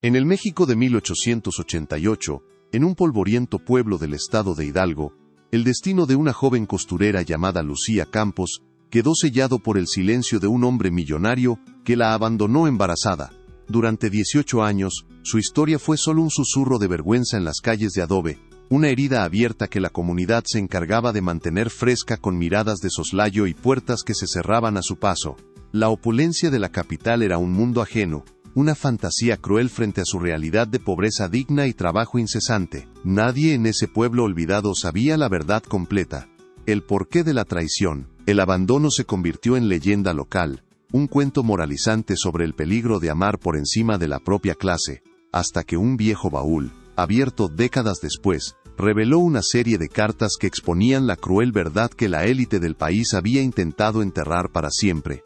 En el México de 1888, en un polvoriento pueblo del estado de Hidalgo, el destino de una joven costurera llamada Lucía Campos quedó sellado por el silencio de un hombre millonario que la abandonó embarazada. Durante 18 años, su historia fue solo un susurro de vergüenza en las calles de adobe, una herida abierta que la comunidad se encargaba de mantener fresca con miradas de soslayo y puertas que se cerraban a su paso. La opulencia de la capital era un mundo ajeno, una fantasía cruel frente a su realidad de pobreza digna y trabajo incesante. Nadie en ese pueblo olvidado sabía la verdad completa. El porqué de la traición, el abandono se convirtió en leyenda local, un cuento moralizante sobre el peligro de amar por encima de la propia clase, hasta que un viejo baúl, abierto décadas después, reveló una serie de cartas que exponían la cruel verdad que la élite del país había intentado enterrar para siempre.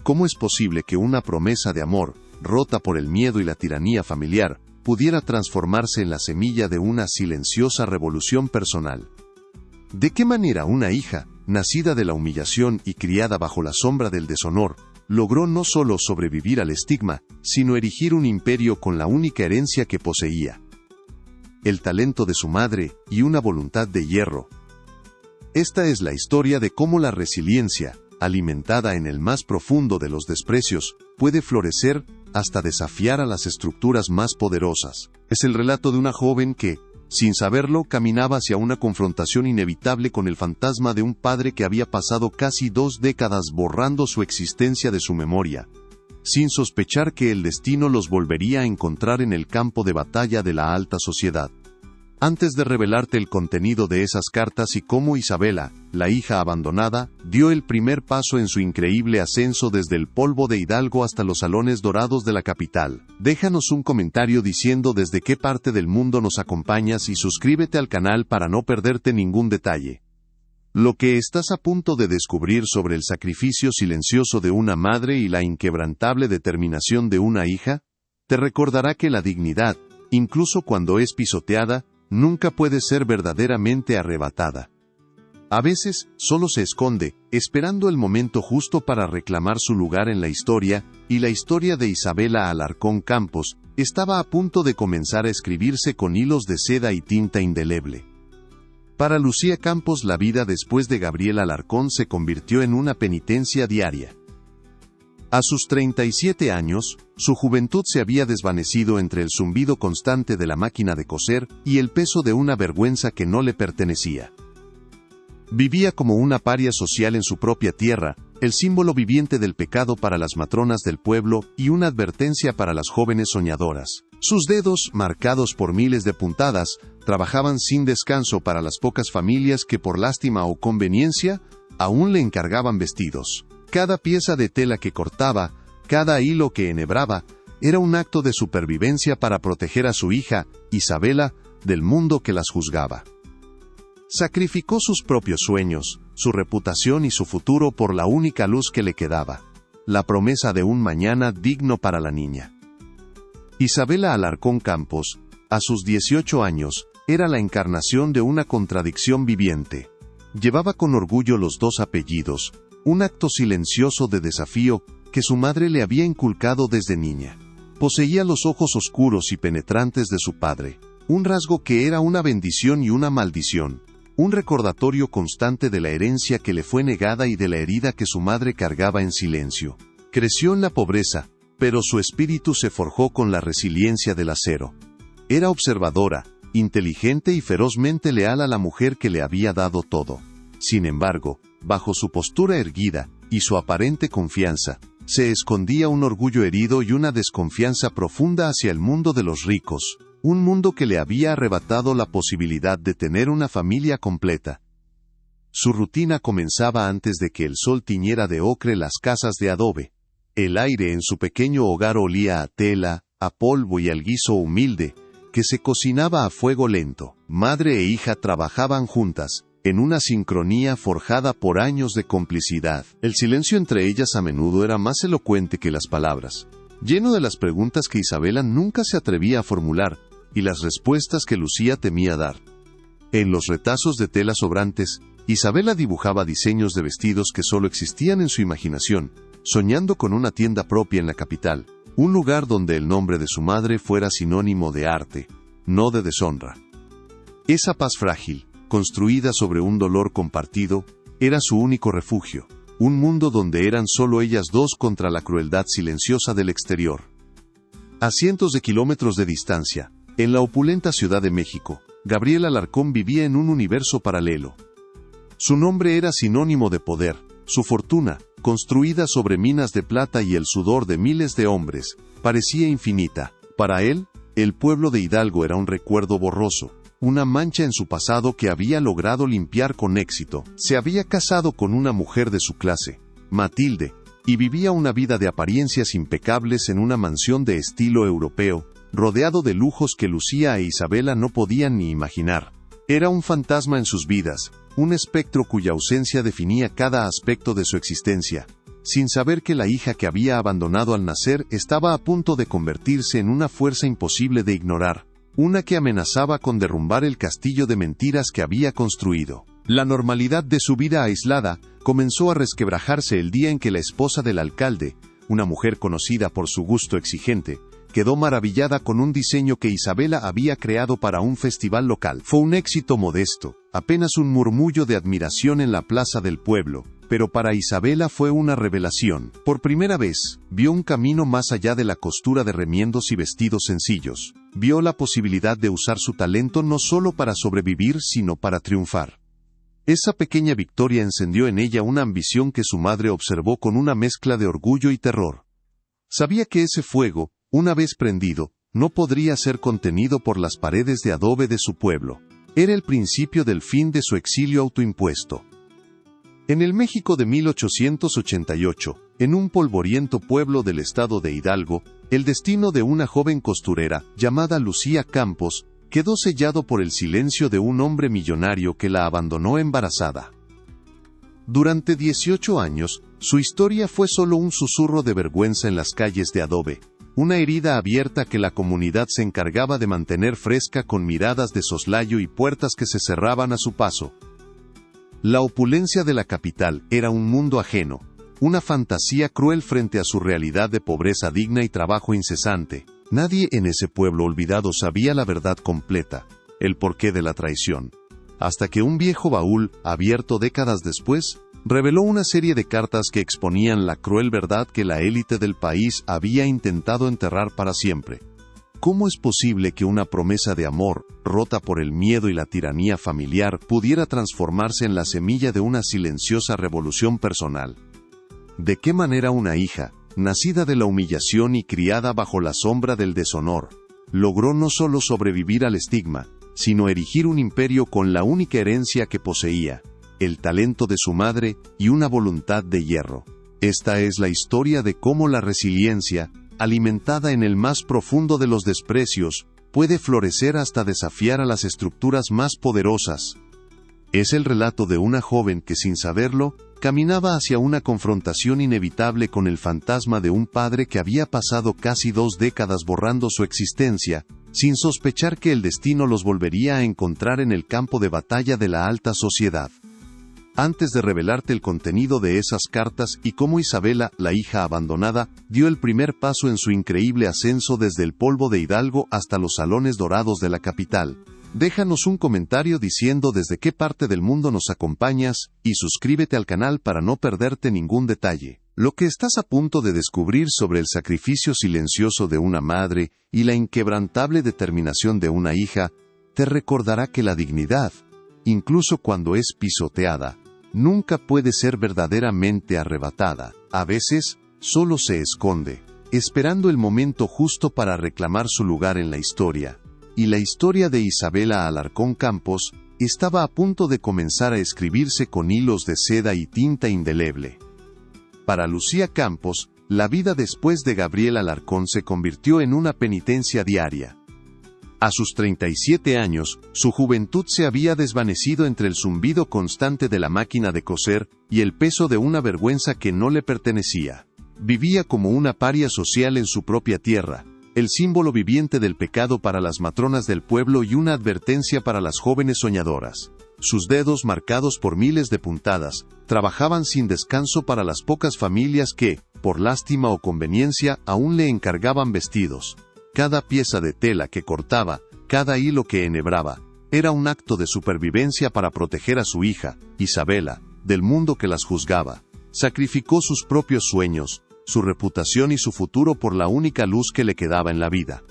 ¿Cómo es posible que una promesa de amor, rota por el miedo y la tiranía familiar, pudiera transformarse en la semilla de una silenciosa revolución personal? ¿De qué manera una hija, nacida de la humillación y criada bajo la sombra del deshonor, logró no solo sobrevivir al estigma, sino erigir un imperio con la única herencia que poseía? El talento de su madre y una voluntad de hierro. Esta es la historia de cómo la resiliencia, alimentada en el más profundo de los desprecios, puede florecer hasta desafiar a las estructuras más poderosas. Es el relato de una joven que, sin saberlo, caminaba hacia una confrontación inevitable con el fantasma de un padre que había pasado casi 2 décadas borrando su existencia de su memoria, sin sospechar que el destino los volvería a encontrar en el campo de batalla de la alta sociedad. Antes de revelarte el contenido de esas cartas y cómo Isabela, la hija abandonada, dio el primer paso en su increíble ascenso desde el polvo de Hidalgo hasta los salones dorados de la capital, déjanos un comentario diciendo desde qué parte del mundo nos acompañas y suscríbete al canal para no perderte ningún detalle. Lo que estás a punto de descubrir sobre el sacrificio silencioso de una madre y la inquebrantable determinación de una hija, te recordará que la dignidad, incluso cuando es pisoteada, nunca puede ser verdaderamente arrebatada. A veces, solo se esconde, esperando el momento justo para reclamar su lugar en la historia, y la historia de Isabela Alarcón Campos estaba a punto de comenzar a escribirse con hilos de seda y tinta indeleble. Para Lucía Campos, la vida después de Gabriel Alarcón se convirtió en una penitencia diaria. A sus 37 años, su juventud se había desvanecido entre el zumbido constante de la máquina de coser y el peso de una vergüenza que no le pertenecía. Vivía como una paria social en su propia tierra, el símbolo viviente del pecado para las matronas del pueblo y una advertencia para las jóvenes soñadoras. Sus dedos, marcados por miles de puntadas, trabajaban sin descanso para las pocas familias que por lástima o conveniencia, aún le encargaban vestidos. Cada pieza de tela que cortaba, cada hilo que enhebraba, era un acto de supervivencia para proteger a su hija, Isabela, del mundo que las juzgaba. Sacrificó sus propios sueños, su reputación y su futuro por la única luz que le quedaba, la promesa de un mañana digno para la niña. Isabela Alarcón Campos, a sus 18 años, era la encarnación de una contradicción viviente. Llevaba con orgullo los 2 apellidos, un acto silencioso de desafío que su madre le había inculcado desde niña. Poseía los ojos oscuros y penetrantes de su padre, un rasgo que era una bendición y una maldición, un recordatorio constante de la herencia que le fue negada y de la herida que su madre cargaba en silencio. Creció en la pobreza, pero su espíritu se forjó con la resiliencia del acero. Era observadora, inteligente y ferozmente leal a la mujer que le había dado todo. Sin embargo, bajo su postura erguida y su aparente confianza, se escondía un orgullo herido y una desconfianza profunda hacia el mundo de los ricos, un mundo que le había arrebatado la posibilidad de tener una familia completa. Su rutina comenzaba antes de que el sol tiñera de ocre las casas de adobe. El aire en su pequeño hogar olía a tela, a polvo y al guiso humilde, que se cocinaba a fuego lento. Madre e hija trabajaban juntas, en una sincronía forjada por años de complicidad. El silencio entre ellas a menudo era más elocuente que las palabras, lleno de las preguntas que Isabela nunca se atrevía a formular, y las respuestas que Lucía temía dar. En los retazos de tela sobrantes, Isabela dibujaba diseños de vestidos que solo existían en su imaginación, soñando con una tienda propia en la capital, un lugar donde el nombre de su madre fuera sinónimo de arte, no de deshonra. Esa paz frágil, construida sobre un dolor compartido, era su único refugio, un mundo donde eran solo ellas dos contra la crueldad silenciosa del exterior. A cientos de kilómetros de distancia, en la opulenta Ciudad de México, Gabriela Alarcón vivía en un universo paralelo. Su nombre era sinónimo de poder, su fortuna, construida sobre minas de plata y el sudor de miles de hombres, parecía infinita. Para él, el pueblo de Hidalgo era un recuerdo borroso, una mancha en su pasado que había logrado limpiar con éxito. Se había casado con una mujer de su clase, Matilde, y vivía una vida de apariencias impecables en una mansión de estilo europeo, rodeado de lujos que Lucía e Isabela no podían ni imaginar. Era un fantasma en sus vidas, un espectro cuya ausencia definía cada aspecto de su existencia, sin saber que la hija que había abandonado al nacer estaba a punto de convertirse en una fuerza imposible de ignorar, una que amenazaba con derrumbar el castillo de mentiras que había construido. La normalidad de su vida aislada comenzó a resquebrajarse el día en que la esposa del alcalde, una mujer conocida por su gusto exigente, quedó maravillada con un diseño que Isabela había creado para un festival local. Fue un éxito modesto, apenas un murmullo de admiración en la plaza del pueblo, pero para Isabela fue una revelación. Por primera vez, vio un camino más allá de la costura de remiendos y vestidos sencillos. Vio la posibilidad de usar su talento no solo para sobrevivir, sino para triunfar. Esa pequeña victoria encendió en ella una ambición que su madre observó con una mezcla de orgullo y terror. Sabía que ese fuego, una vez prendido, no podría ser contenido por las paredes de adobe de su pueblo. Era el principio del fin de su exilio autoimpuesto. En el México de 1888, en un polvoriento pueblo del estado de Hidalgo, el destino de una joven costurera, llamada Lucía Campos, quedó sellado por el silencio de un hombre millonario que la abandonó embarazada. Durante 18 años, su historia fue solo un susurro de vergüenza en las calles de adobe, una herida abierta que la comunidad se encargaba de mantener fresca con miradas de soslayo y puertas que se cerraban a su paso. La opulencia de la capital era un mundo ajeno, una fantasía cruel frente a su realidad de pobreza digna y trabajo incesante. Nadie en ese pueblo olvidado sabía la verdad completa, el porqué de la traición, hasta que un viejo baúl, abierto décadas después, reveló una serie de cartas que exponían la cruel verdad que la élite del país había intentado enterrar para siempre. ¿Cómo es posible que una promesa de amor, rota por el miedo y la tiranía familiar, pudiera transformarse en la semilla de una silenciosa revolución personal? ¿De qué manera una hija, nacida de la humillación y criada bajo la sombra del deshonor, logró no solo sobrevivir al estigma, sino erigir un imperio con la única herencia que poseía, el talento de su madre y una voluntad de hierro? Esta es la historia de cómo la resiliencia, alimentada en el más profundo de los desprecios, puede florecer hasta desafiar a las estructuras más poderosas. Es el relato de una joven que, sin saberlo, caminaba hacia una confrontación inevitable con el fantasma de un padre que había pasado casi 2 décadas borrando su existencia, sin sospechar que el destino los volvería a encontrar en el campo de batalla de la alta sociedad. Antes de revelarte el contenido de esas cartas y cómo Isabela, la hija abandonada, dio el primer paso en su increíble ascenso desde el polvo de Hidalgo hasta los salones dorados de la capital, déjanos un comentario diciendo desde qué parte del mundo nos acompañas, y suscríbete al canal para no perderte ningún detalle. Lo que estás a punto de descubrir sobre el sacrificio silencioso de una madre y la inquebrantable determinación de una hija, te recordará que la dignidad, incluso cuando es pisoteada, nunca puede ser verdaderamente arrebatada. A veces, solo se esconde, esperando el momento justo para reclamar su lugar en la historia. Y la historia de Isabela Alarcón Campos estaba a punto de comenzar a escribirse con hilos de seda y tinta indeleble. Para Lucía Campos, la vida después de Gabriela Alarcón se convirtió en una penitencia diaria. A sus 37 años, su juventud se había desvanecido entre el zumbido constante de la máquina de coser y el peso de una vergüenza que no le pertenecía. Vivía como una paria social en su propia tierra, el símbolo viviente del pecado para las matronas del pueblo y una advertencia para las jóvenes soñadoras. Sus dedos, marcados por miles de puntadas, trabajaban sin descanso para las pocas familias que, por lástima o conveniencia, aún le encargaban vestidos. Cada pieza de tela que cortaba, cada hilo que enhebraba, era un acto de supervivencia para proteger a su hija, Isabela, del mundo que las juzgaba. Sacrificó sus propios sueños, su reputación y su futuro por la única luz que le quedaba en la vida.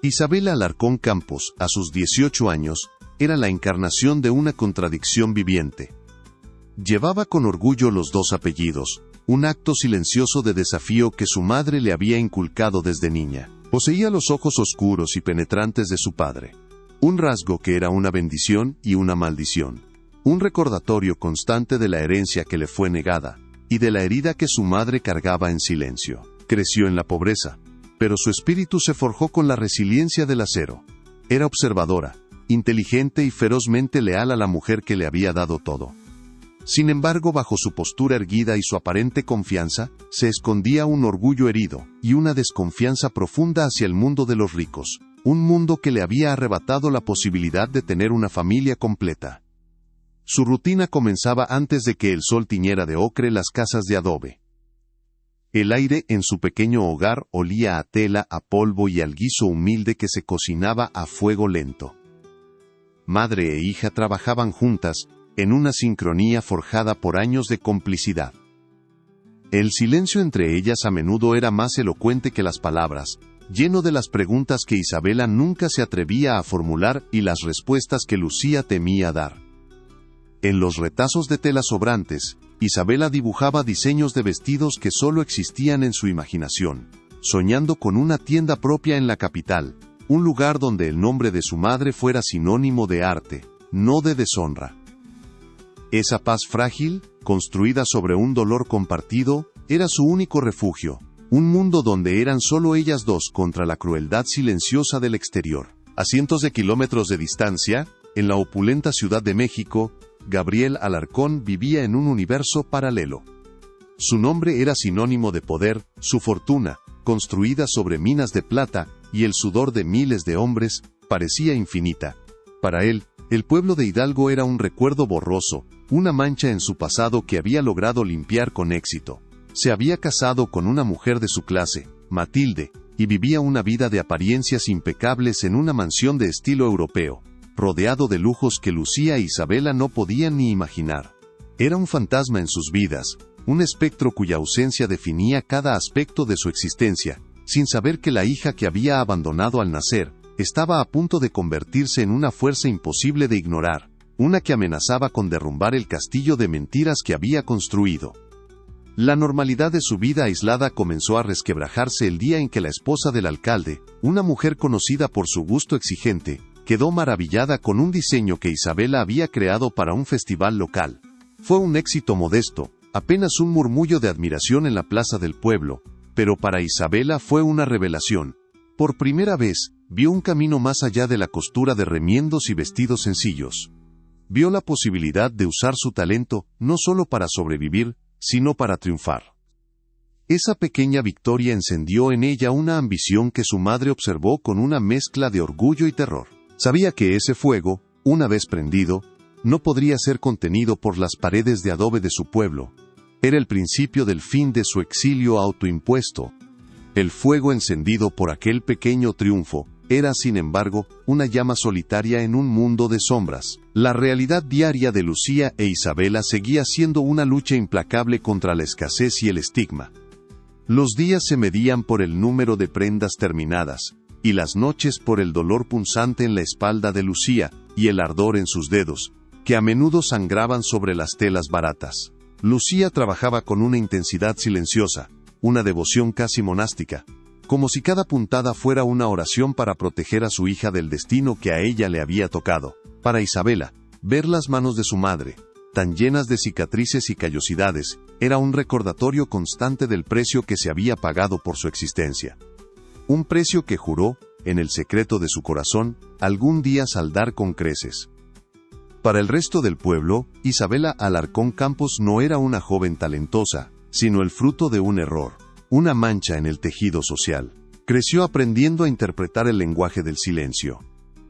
Isabela Alarcón Campos, a sus 18 años, era la encarnación de una contradicción viviente. Llevaba con orgullo los dos apellidos, un acto silencioso de desafío que su madre le había inculcado desde niña. Poseía los ojos oscuros y penetrantes de su padre. Un rasgo que era una bendición y una maldición. Un recordatorio constante de la herencia que le fue negada, y de la herida que su madre cargaba en silencio. Creció en la pobreza, pero su espíritu se forjó con la resiliencia del acero. Era observadora, inteligente y ferozmente leal a la mujer que le había dado todo. Sin embargo, bajo su postura erguida y su aparente confianza, se escondía un orgullo herido, y una desconfianza profunda hacia el mundo de los ricos, un mundo que le había arrebatado la posibilidad de tener una familia completa. Su rutina comenzaba antes de que el sol tiñera de ocre las casas de adobe. El aire en su pequeño hogar olía a tela, a polvo y al guiso humilde que se cocinaba a fuego lento. Madre e hija trabajaban juntas, en una sincronía forjada por años de complicidad. El silencio entre ellas a menudo era más elocuente que las palabras, lleno de las preguntas que Isabela nunca se atrevía a formular y las respuestas que Lucía temía dar. En los retazos de tela sobrantes, Isabela dibujaba diseños de vestidos que solo existían en su imaginación, soñando con una tienda propia en la capital, un lugar donde el nombre de su madre fuera sinónimo de arte, no de deshonra. Esa paz frágil, construida sobre un dolor compartido, era su único refugio, un mundo donde eran solo ellas dos contra la crueldad silenciosa del exterior. A cientos de kilómetros de distancia, en la opulenta Ciudad de México, Gabriel Alarcón vivía en un universo paralelo. Su nombre era sinónimo de poder, su fortuna, construida sobre minas de plata, y el sudor de miles de hombres, parecía infinita. Para él, el pueblo de Hidalgo era un recuerdo borroso, una mancha en su pasado que había logrado limpiar con éxito. Se había casado con una mujer de su clase, Matilde, y vivía una vida de apariencias impecables en una mansión de estilo europeo, rodeado de lujos que Lucía e Isabela no podían ni imaginar. Era un fantasma en sus vidas, un espectro cuya ausencia definía cada aspecto de su existencia, sin saber que la hija que había abandonado al nacer, estaba a punto de convertirse en una fuerza imposible de ignorar, una que amenazaba con derrumbar el castillo de mentiras que había construido. La normalidad de su vida aislada comenzó a resquebrajarse el día en que la esposa del alcalde, una mujer conocida por su gusto exigente, quedó maravillada con un diseño que Isabela había creado para un festival local. Fue un éxito modesto, apenas un murmullo de admiración en la plaza del pueblo, pero para Isabela fue una revelación. Por primera vez, vio un camino más allá de la costura de remiendos y vestidos sencillos. Vio la posibilidad de usar su talento, no solo para sobrevivir, sino para triunfar. Esa pequeña victoria encendió en ella una ambición que su madre observó con una mezcla de orgullo y terror. Sabía que ese fuego, una vez prendido, no podría ser contenido por las paredes de adobe de su pueblo. Era el principio del fin de su exilio autoimpuesto. El fuego encendido por aquel pequeño triunfo era, sin embargo, una llama solitaria en un mundo de sombras. La realidad diaria de Lucía e Isabela seguía siendo una lucha implacable contra la escasez y el estigma. Los días se medían por el número de prendas terminadas, y las noches por el dolor punzante en la espalda de Lucía, y el ardor en sus dedos, que a menudo sangraban sobre las telas baratas. Lucía trabajaba con una intensidad silenciosa, una devoción casi monástica, como si cada puntada fuera una oración para proteger a su hija del destino que a ella le había tocado. Para Isabela, ver las manos de su madre, tan llenas de cicatrices y callosidades, era un recordatorio constante del precio que se había pagado por su existencia. Un precio que juró, en el secreto de su corazón, algún día saldar con creces. Para el resto del pueblo, Isabela Alarcón Campos no era una joven talentosa, sino el fruto de un error, una mancha en el tejido social. Creció aprendiendo a interpretar el lenguaje del silencio.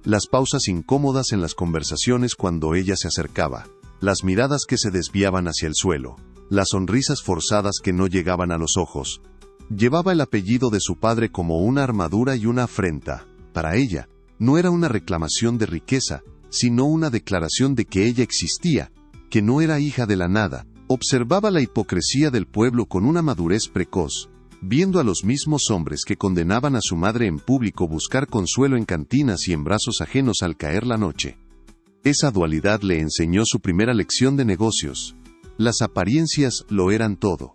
Las pausas incómodas en las conversaciones cuando ella se acercaba, las miradas que se desviaban hacia el suelo, las sonrisas forzadas que no llegaban a los ojos. Llevaba el apellido de su padre como una armadura y una afrenta. Para ella, no era una reclamación de riqueza, sino una declaración de que ella existía, que no era hija de la nada. Observaba la hipocresía del pueblo con una madurez precoz, viendo a los mismos hombres que condenaban a su madre en público buscar consuelo en cantinas y en brazos ajenos al caer la noche. Esa dualidad le enseñó su primera lección de negocios. Las apariencias lo eran todo.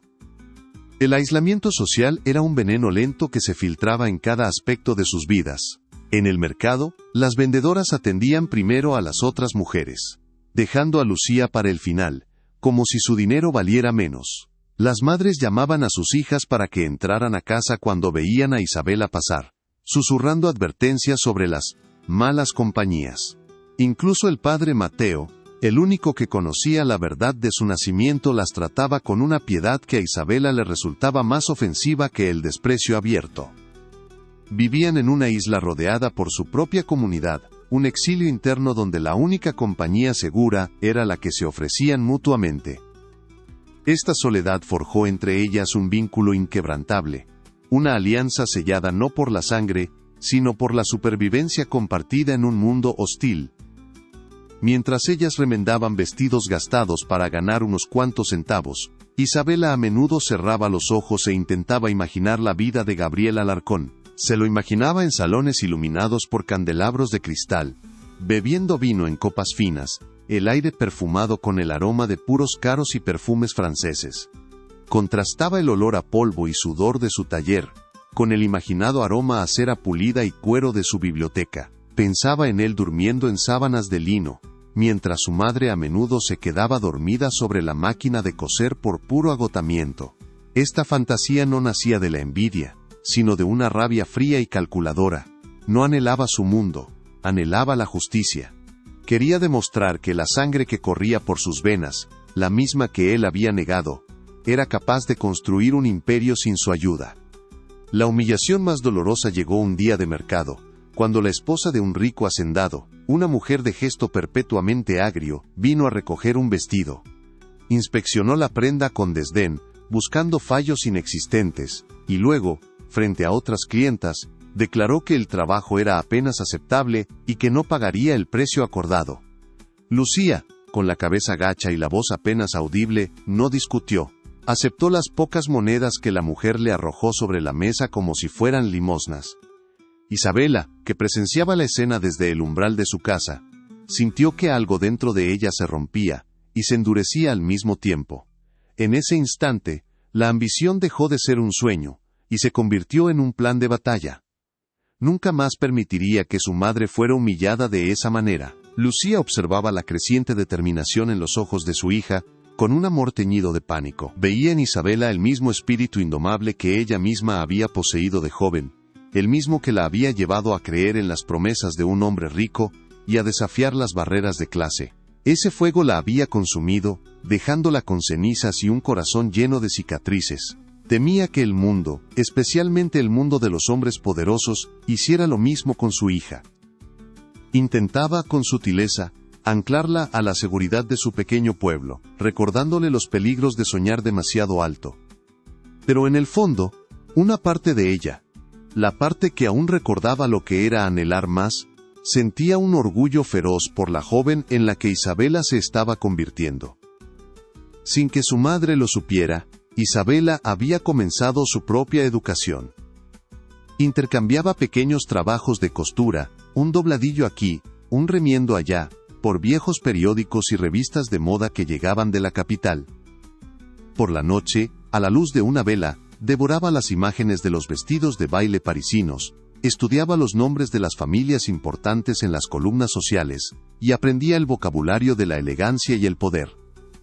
El aislamiento social era un veneno lento que se filtraba en cada aspecto de sus vidas. En el mercado, las vendedoras atendían primero a las otras mujeres, dejando a Lucía para el final, como si su dinero valiera menos. Las madres llamaban a sus hijas para que entraran a casa cuando veían a Isabela pasar, susurrando advertencias sobre las malas compañías. Incluso el padre Mateo, el único que conocía la verdad de su nacimiento, las trataba con una piedad que a Isabela le resultaba más ofensiva que el desprecio abierto. Vivían en una isla rodeada por su propia comunidad, un exilio interno donde la única compañía segura era la que se ofrecían mutuamente. Esta soledad forjó entre ellas un vínculo inquebrantable, una alianza sellada no por la sangre, sino por la supervivencia compartida en un mundo hostil. Mientras ellas remendaban vestidos gastados para ganar unos cuantos centavos, Isabela a menudo cerraba los ojos e intentaba imaginar la vida de Gabriel Alarcón. Se lo imaginaba en salones iluminados por candelabros de cristal, bebiendo vino en copas finas, el aire perfumado con el aroma de puros caros y perfumes franceses. Contrastaba el olor a polvo y sudor de su taller, con el imaginado aroma a cera pulida y cuero de su biblioteca. Pensaba en él durmiendo en sábanas de lino, mientras su madre a menudo se quedaba dormida sobre la máquina de coser por puro agotamiento. Esta fantasía no nacía de la envidia, sino de una rabia fría y calculadora. No anhelaba su mundo, anhelaba la justicia. Quería demostrar que la sangre que corría por sus venas, la misma que él había negado, era capaz de construir un imperio sin su ayuda. La humillación más dolorosa llegó un día de mercado, cuando la esposa de un rico hacendado, una mujer de gesto perpetuamente agrio, vino a recoger un vestido. Inspeccionó la prenda con desdén, buscando fallos inexistentes, y luego, frente a otras clientas, declaró que el trabajo era apenas aceptable y que no pagaría el precio acordado. Lucía, con la cabeza gacha y la voz apenas audible, no discutió. Aceptó las pocas monedas que la mujer le arrojó sobre la mesa como si fueran limosnas. Isabela, que presenciaba la escena desde el umbral de su casa, sintió que algo dentro de ella se rompía y se endurecía al mismo tiempo. En ese instante, la ambición dejó de ser un sueño y se convirtió en un plan de batalla. Nunca más permitiría que su madre fuera humillada de esa manera. Lucía observaba la creciente determinación en los ojos de su hija, con un amor teñido de pánico. Veía en Isabela el mismo espíritu indomable que ella misma había poseído de joven, el mismo que la había llevado a creer en las promesas de un hombre rico y a desafiar las barreras de clase. Ese fuego la había consumido, dejándola con cenizas y un corazón lleno de cicatrices. Temía que el mundo, especialmente el mundo de los hombres poderosos, hiciera lo mismo con su hija. Intentaba, con sutileza, anclarla a la seguridad de su pequeño pueblo, recordándole los peligros de soñar demasiado alto. Pero en el fondo, una parte de ella, la parte que aún recordaba lo que era anhelar más, sentía un orgullo feroz por la joven en la que Isabela se estaba convirtiendo. Sin que su madre lo supiera, Isabela había comenzado su propia educación. Intercambiaba pequeños trabajos de costura, un dobladillo aquí, un remiendo allá, por viejos periódicos y revistas de moda que llegaban de la capital. Por la noche, a la luz de una vela, devoraba las imágenes de los vestidos de baile parisinos, estudiaba los nombres de las familias importantes en las columnas sociales, y aprendía el vocabulario de la elegancia y el poder.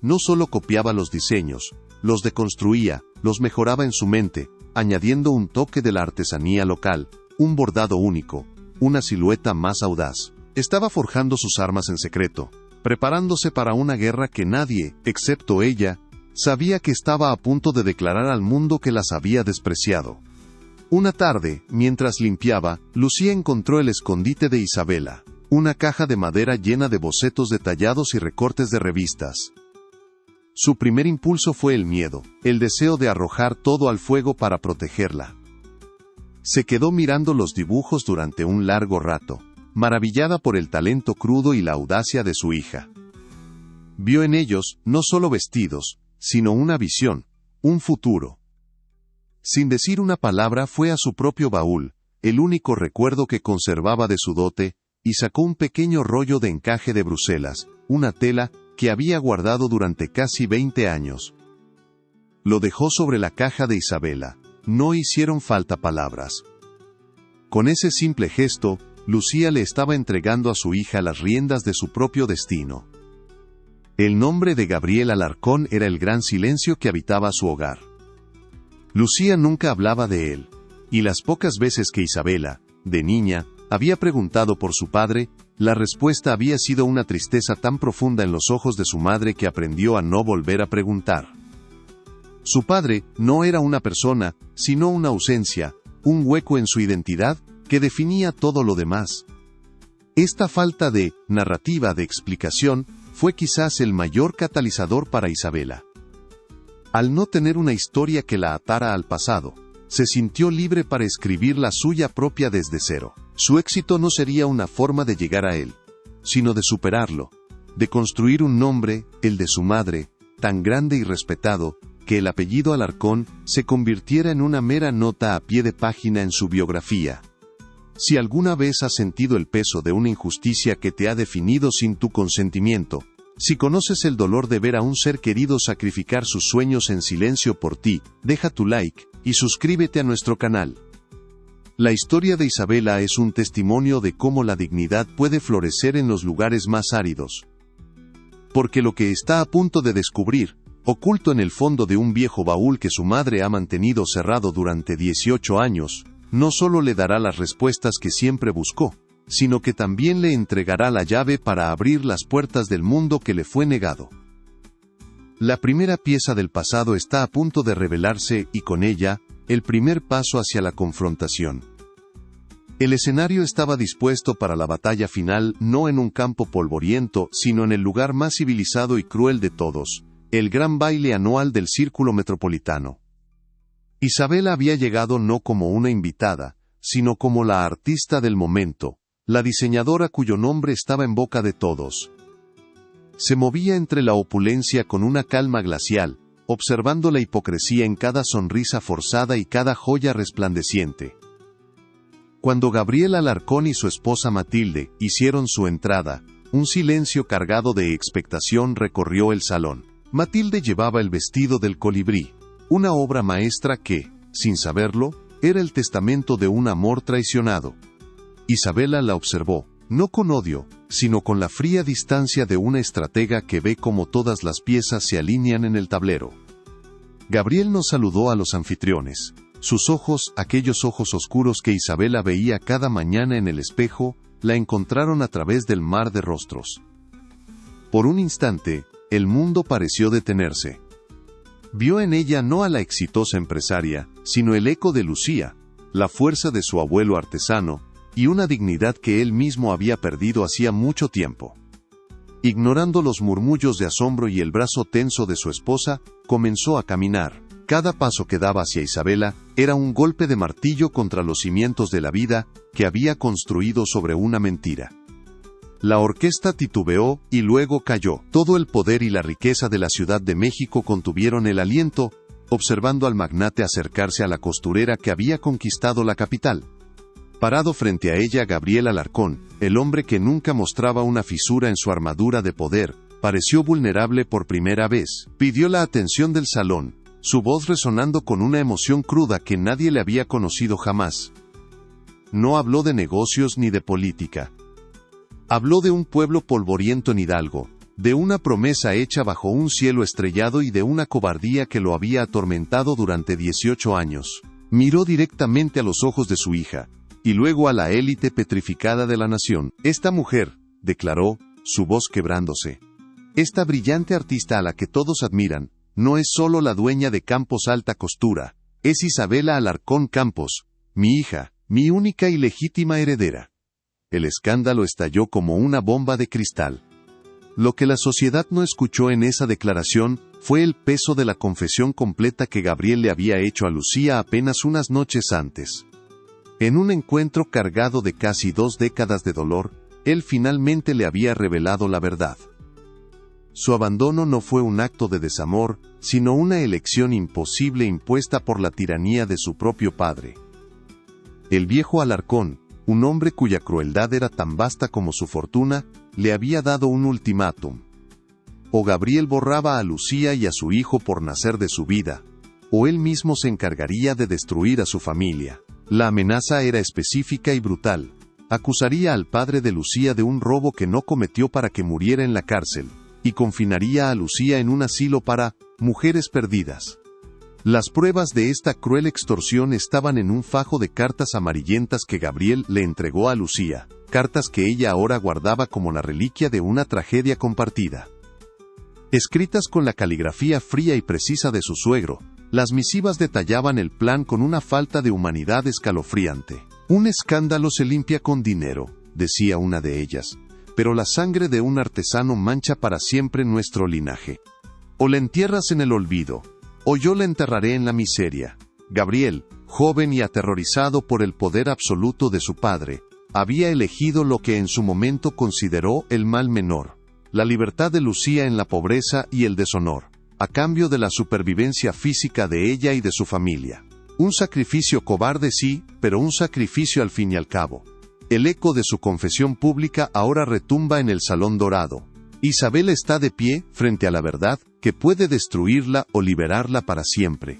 No solo copiaba los diseños, los deconstruía, los mejoraba en su mente, añadiendo un toque de la artesanía local, un bordado único, una silueta más audaz. Estaba forjando sus armas en secreto, preparándose para una guerra que nadie, excepto ella, sabía que estaba a punto de declarar al mundo que las había despreciado. Una tarde, mientras limpiaba, Lucía encontró el escondite de Isabela, una caja de madera llena de bocetos detallados y recortes de revistas. Su primer impulso fue el miedo, el deseo de arrojar todo al fuego para protegerla. Se quedó mirando los dibujos durante un largo rato, maravillada por el talento crudo y la audacia de su hija. Vio en ellos, no solo vestidos, sino una visión, un futuro. Sin decir una palabra fue a su propio baúl, el único recuerdo que conservaba de su dote, y sacó un pequeño rollo de encaje de Bruselas, una tela que había guardado durante casi 20 años. Lo dejó sobre la caja de Isabela. No hicieron falta palabras. Con ese simple gesto, Lucía le estaba entregando a su hija las riendas de su propio destino. El nombre de Gabriel Alarcón era el gran silencio que habitaba su hogar. Lucía nunca hablaba de él, y las pocas veces que Isabela, de niña, había preguntado por su padre, la respuesta había sido una tristeza tan profunda en los ojos de su madre que aprendió a no volver a preguntar. Su padre no era una persona, sino una ausencia, un hueco en su identidad, que definía todo lo demás. Esta falta de narrativa de explicación fue quizás el mayor catalizador para Isabela. Al no tener una historia que la atara al pasado, se sintió libre para escribir la suya propia desde cero. Su éxito no sería una forma de llegar a él, sino de superarlo, de construir un nombre, el de su madre, tan grande y respetado, que el apellido Alarcón se convirtiera en una mera nota a pie de página en su biografía. Si alguna vez has sentido el peso de una injusticia que te ha definido sin tu consentimiento, si conoces el dolor de ver a un ser querido sacrificar sus sueños en silencio por ti, deja tu like y suscríbete a nuestro canal. La historia de Isabela es un testimonio de cómo la dignidad puede florecer en los lugares más áridos. Porque lo que está a punto de descubrir, oculto en el fondo de un viejo baúl que su madre ha mantenido cerrado durante 18 años, no solo le dará las respuestas que siempre buscó, sino que también le entregará la llave para abrir las puertas del mundo que le fue negado. La primera pieza del pasado está a punto de revelarse y con ella, el primer paso hacia la confrontación. El escenario estaba dispuesto para la batalla final no en un campo polvoriento, sino en el lugar más civilizado y cruel de todos, el gran baile anual del Círculo Metropolitano. Isabela había llegado no como una invitada, sino como la artista del momento, la diseñadora cuyo nombre estaba en boca de todos. Se movía entre la opulencia con una calma glacial, observando la hipocresía en cada sonrisa forzada y cada joya resplandeciente. Cuando Gabriel Alarcón y su esposa Matilde hicieron su entrada, un silencio cargado de expectación recorrió el salón. Matilde llevaba el vestido del colibrí, una obra maestra que, sin saberlo, era el testamento de un amor traicionado. Isabela la observó, no con odio, sino con la fría distancia de una estratega que ve cómo todas las piezas se alinean en el tablero. Gabriel nos saludó a los anfitriones. Sus ojos, aquellos ojos oscuros que Isabela veía cada mañana en el espejo, la encontraron a través del mar de rostros. Por un instante, el mundo pareció detenerse. Vio en ella no a la exitosa empresaria, sino el eco de Lucía, la fuerza de su abuelo artesano, y una dignidad que él mismo había perdido hacía mucho tiempo. Ignorando los murmullos de asombro y el brazo tenso de su esposa, comenzó a caminar. Cada paso que daba hacia Isabela era un golpe de martillo contra los cimientos de la vida que había construido sobre una mentira. La orquesta titubeó y luego cayó. Todo el poder y la riqueza de la Ciudad de México contuvieron el aliento, observando al magnate acercarse a la costurera que había conquistado la capital. Parado frente a ella Gabriel Alarcón, el hombre que nunca mostraba una fisura en su armadura de poder, pareció vulnerable por primera vez. Pidió la atención del salón, su voz resonando con una emoción cruda que nadie le había conocido jamás. No habló de negocios ni de política. Habló de un pueblo polvoriento en Hidalgo, de una promesa hecha bajo un cielo estrellado y de una cobardía que lo había atormentado durante 18 años. Miró directamente a los ojos de su hija, y luego a la élite petrificada de la nación. Esta mujer, declaró, su voz quebrándose. Esta brillante artista a la que todos admiran, no es solo la dueña de Campos Alta Costura, es Isabela Alarcón Campos, mi hija, mi única y legítima heredera. El escándalo estalló como una bomba de cristal. Lo que la sociedad no escuchó en esa declaración fue el peso de la confesión completa que Gabriel le había hecho a Lucía apenas unas noches antes. En un encuentro cargado de casi 2 décadas de dolor, él finalmente le había revelado la verdad. Su abandono no fue un acto de desamor, sino una elección imposible impuesta por la tiranía de su propio padre. El viejo Alarcón, un hombre cuya crueldad era tan vasta como su fortuna, le había dado un ultimátum. O Gabriel borraba a Lucía y a su hijo por nacer de su vida, o él mismo se encargaría de destruir a su familia. La amenaza era específica y brutal. Acusaría al padre de Lucía de un robo que no cometió para que muriera en la cárcel, y confinaría a Lucía en un asilo para mujeres perdidas. Las pruebas de esta cruel extorsión estaban en un fajo de cartas amarillentas que Gabriel le entregó a Lucía, cartas que ella ahora guardaba como la reliquia de una tragedia compartida. Escritas con la caligrafía fría y precisa de su suegro, las misivas detallaban el plan con una falta de humanidad escalofriante. Un escándalo se limpia con dinero, decía una de ellas, pero la sangre de un artesano mancha para siempre nuestro linaje. O la entierras en el olvido, o yo la enterraré en la miseria. Gabriel, joven y aterrorizado por el poder absoluto de su padre, había elegido lo que en su momento consideró el mal menor, la libertad de Lucía en la pobreza y el deshonor, a cambio de la supervivencia física de ella y de su familia. Un sacrificio cobarde sí, pero un sacrificio al fin y al cabo. El eco de su confesión pública ahora retumba en el Salón Dorado. Isabel está de pie, frente a la verdad, que puede destruirla o liberarla para siempre.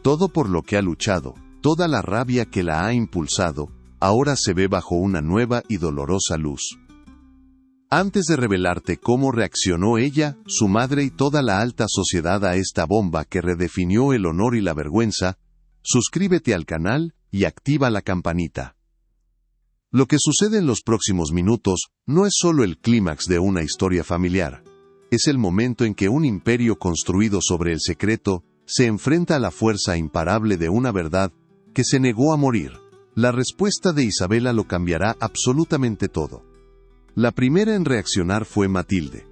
Todo por lo que ha luchado, toda la rabia que la ha impulsado, ahora se ve bajo una nueva y dolorosa luz. Antes de revelarte cómo reaccionó ella, su madre y toda la alta sociedad a esta bomba que redefinió el honor y la vergüenza, suscríbete al canal y activa la campanita. Lo que sucede en los próximos minutos no es solo el clímax de una historia familiar. Es el momento en que un imperio construido sobre el secreto se enfrenta a la fuerza imparable de una verdad que se negó a morir. La respuesta de Isabela lo cambiará absolutamente todo. La primera en reaccionar fue Matilde.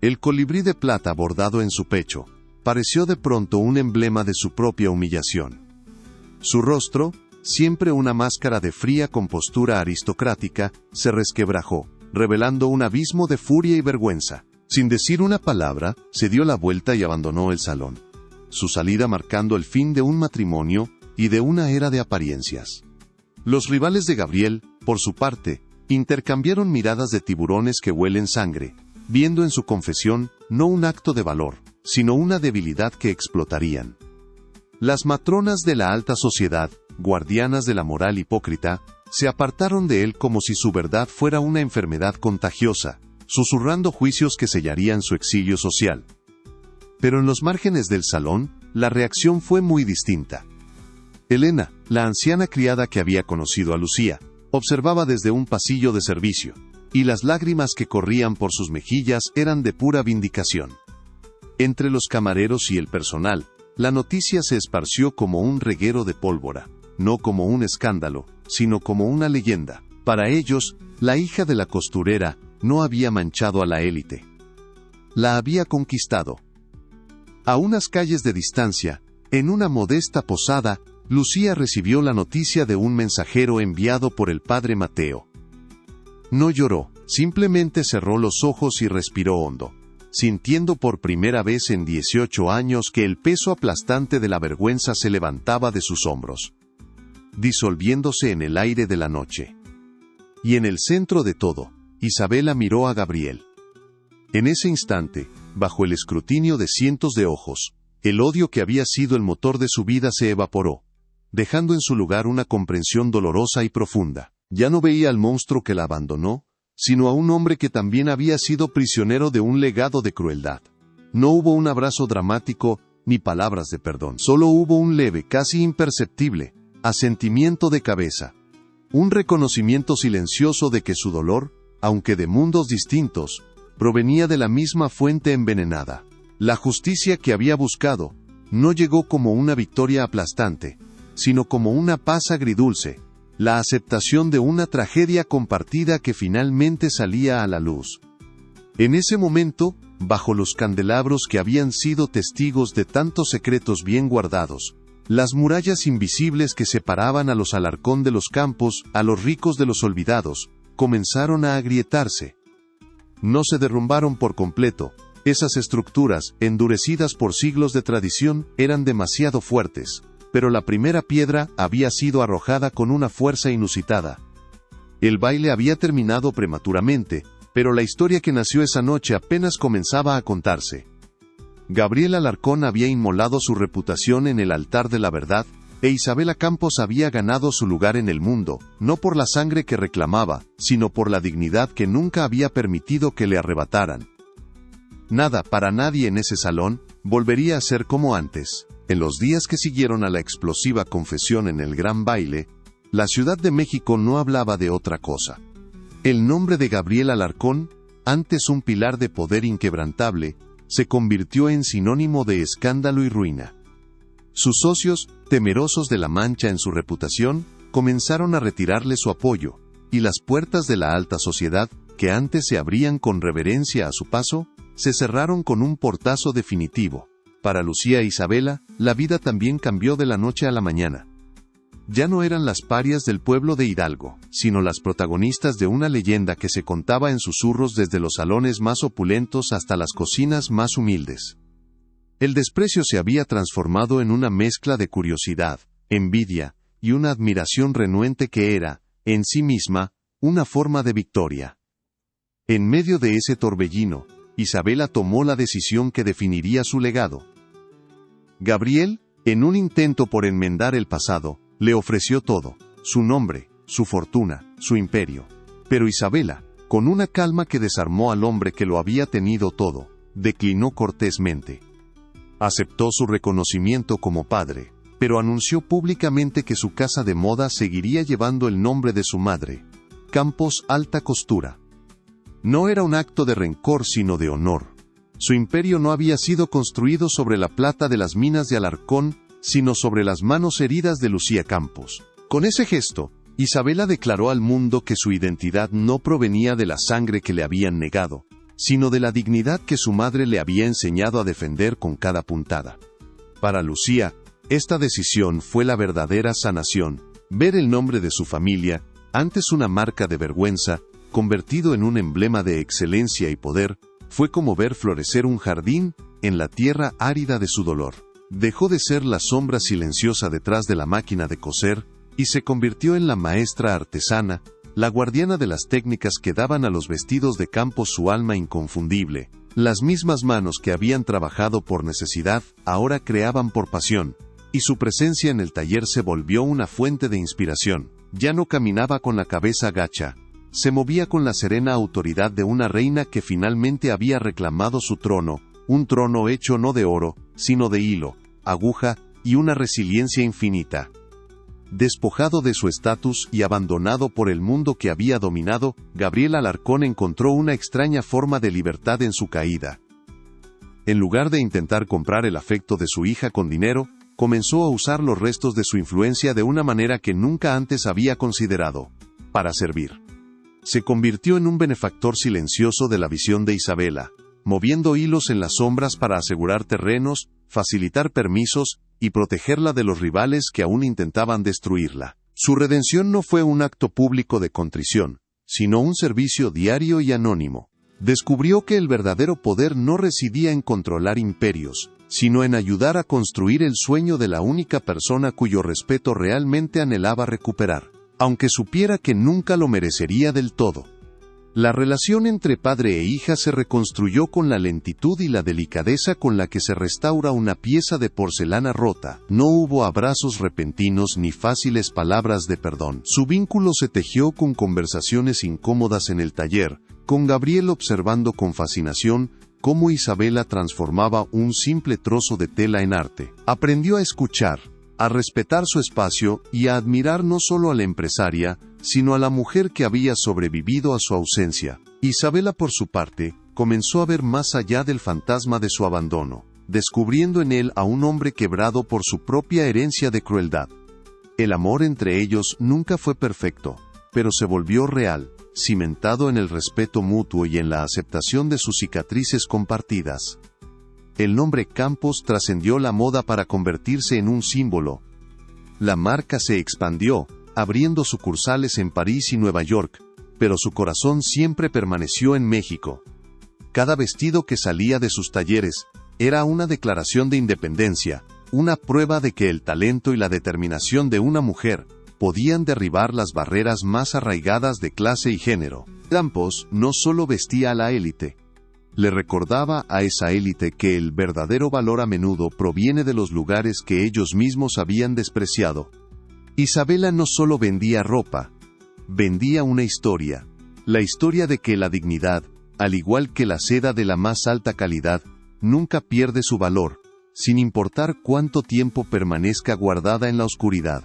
El colibrí de plata bordado en su pecho pareció de pronto un emblema de su propia humillación. Su rostro, siempre una máscara de fría compostura aristocrática, se resquebrajó, revelando un abismo de furia y vergüenza. Sin decir una palabra, se dio la vuelta y abandonó el salón. Su salida marcando el fin de un matrimonio y de una era de apariencias. Los rivales de Gabriel, por su parte, intercambiaron miradas de tiburones que huelen sangre, viendo en su confesión no un acto de valor, sino una debilidad que explotarían. Las matronas de la alta sociedad, guardianas de la moral hipócrita, se apartaron de él como si su verdad fuera una enfermedad contagiosa, susurrando juicios que sellarían su exilio social. Pero en los márgenes del salón, la reacción fue muy distinta. Elena, la anciana criada que había conocido a Lucía, observaba desde un pasillo de servicio, y las lágrimas que corrían por sus mejillas eran de pura vindicación. Entre los camareros y el personal, la noticia se esparció como un reguero de pólvora, no como un escándalo, sino como una leyenda. Para ellos, la hija de la costurera no había manchado a la élite. La había conquistado. A unas calles de distancia, en una modesta posada, Lucía recibió la noticia de un mensajero enviado por el padre Mateo. No lloró, simplemente cerró los ojos y respiró hondo, sintiendo por primera vez en 18 años que el peso aplastante de la vergüenza se levantaba de sus hombros, disolviéndose en el aire de la noche. Y en el centro de todo, Isabela miró a Gabriel. En ese instante, bajo el escrutinio de cientos de ojos, el odio que había sido el motor de su vida se evaporó, dejando en su lugar una comprensión dolorosa y profunda. Ya no veía al monstruo que la abandonó, sino a un hombre que también había sido prisionero de un legado de crueldad. No hubo un abrazo dramático, ni palabras de perdón. Solo hubo un leve, casi imperceptible, asentimiento de cabeza. Un reconocimiento silencioso de que su dolor, aunque de mundos distintos, provenía de la misma fuente envenenada. La justicia que había buscado, no llegó como una victoria aplastante, sino como una paz agridulce, la aceptación de una tragedia compartida que finalmente salía a la luz. En ese momento, bajo los candelabros que habían sido testigos de tantos secretos bien guardados, las murallas invisibles que separaban a los Alarcón de los Campos, a los ricos de los olvidados, comenzaron a agrietarse. No se derrumbaron por completo. Esas estructuras, endurecidas por siglos de tradición, eran demasiado fuertes, pero la primera piedra había sido arrojada con una fuerza inusitada. El baile había terminado prematuramente, pero la historia que nació esa noche apenas comenzaba a contarse. Gabriel Alarcón había inmolado su reputación en el altar de la verdad, e Isabela Campos había ganado su lugar en el mundo, no por la sangre que reclamaba, sino por la dignidad que nunca había permitido que le arrebataran. Nada, para nadie en ese salón, volvería a ser como antes. En los días que siguieron a la explosiva confesión en el gran baile, la Ciudad de México no hablaba de otra cosa. El nombre de Gabriel Alarcón, antes un pilar de poder inquebrantable, se convirtió en sinónimo de escándalo y ruina. Sus socios, temerosos de la mancha en su reputación, comenzaron a retirarle su apoyo, y las puertas de la alta sociedad, que antes se abrían con reverencia a su paso, se cerraron con un portazo definitivo. Para Lucía e Isabela, la vida también cambió de la noche a la mañana. Ya no eran las parias del pueblo de Hidalgo, sino las protagonistas de una leyenda que se contaba en susurros desde los salones más opulentos hasta las cocinas más humildes. El desprecio se había transformado en una mezcla de curiosidad, envidia, y una admiración renuente que era, en sí misma, una forma de victoria. En medio de ese torbellino, Isabela tomó la decisión que definiría su legado. Gabriel, en un intento por enmendar el pasado, le ofreció todo, su nombre, su fortuna, su imperio. Pero Isabela, con una calma que desarmó al hombre que lo había tenido todo, declinó cortésmente. Aceptó su reconocimiento como padre, pero anunció públicamente que su casa de moda seguiría llevando el nombre de su madre, Campos Alta Costura. No era un acto de rencor sino de honor. Su imperio no había sido construido sobre la plata de las minas de Alarcón, sino sobre las manos heridas de Lucía Campos. Con ese gesto, Isabela declaró al mundo que su identidad no provenía de la sangre que le habían negado, sino de la dignidad que su madre le había enseñado a defender con cada puntada. Para Lucía, esta decisión fue la verdadera sanación. Ver el nombre de su familia, antes una marca de vergüenza, convertido en un emblema de excelencia y poder, fue como ver florecer un jardín en la tierra árida de su dolor. Dejó de ser la sombra silenciosa detrás de la máquina de coser, y se convirtió en la maestra artesana, la guardiana de las técnicas que daban a los vestidos de Campos su alma inconfundible. Las mismas manos que habían trabajado por necesidad, ahora creaban por pasión, y su presencia en el taller se volvió una fuente de inspiración. Ya no caminaba con la cabeza gacha, se movía con la serena autoridad de una reina que finalmente había reclamado su trono, un trono hecho no de oro, sino de hilo, aguja y una resiliencia infinita. Despojado de su estatus y abandonado por el mundo que había dominado, Gabriel Alarcón encontró una extraña forma de libertad en su caída. En lugar de intentar comprar el afecto de su hija con dinero, comenzó a usar los restos de su influencia de una manera que nunca antes había considerado: para servir. Se convirtió en un benefactor silencioso de la visión de Isabela, moviendo hilos en las sombras para asegurar terrenos, facilitar permisos y protegerla de los rivales que aún intentaban destruirla. Su redención no fue un acto público de contrición, sino un servicio diario y anónimo. Descubrió que el verdadero poder no residía en controlar imperios, sino en ayudar a construir el sueño de la única persona cuyo respeto realmente anhelaba recuperar, aunque supiera que nunca lo merecería del todo. La relación entre padre e hija se reconstruyó con la lentitud y la delicadeza con la que se restaura una pieza de porcelana rota. No hubo abrazos repentinos ni fáciles palabras de perdón. Su vínculo se tejió con conversaciones incómodas en el taller, con Gabriel observando con fascinación cómo Isabela transformaba un simple trozo de tela en arte. Aprendió a escuchar, a respetar su espacio y a admirar no solo a la empresaria, sino a la mujer que había sobrevivido a su ausencia. Isabela, por su parte, comenzó a ver más allá del fantasma de su abandono, descubriendo en él a un hombre quebrado por su propia herencia de crueldad. El amor entre ellos nunca fue perfecto, pero se volvió real, cimentado en el respeto mutuo y en la aceptación de sus cicatrices compartidas. El nombre Campos trascendió la moda para convertirse en un símbolo. La marca se expandió, abriendo sucursales en París y Nueva York, pero su corazón siempre permaneció en México. Cada vestido que salía de sus talleres era una declaración de independencia, una prueba de que el talento y la determinación de una mujer podían derribar las barreras más arraigadas de clase y género. Campos no solo vestía a la élite, le recordaba a esa élite que el verdadero valor a menudo proviene de los lugares que ellos mismos habían despreciado. Isabela no solo vendía ropa, vendía una historia, la historia de que la dignidad, al igual que la seda de la más alta calidad, nunca pierde su valor, sin importar cuánto tiempo permanezca guardada en la oscuridad.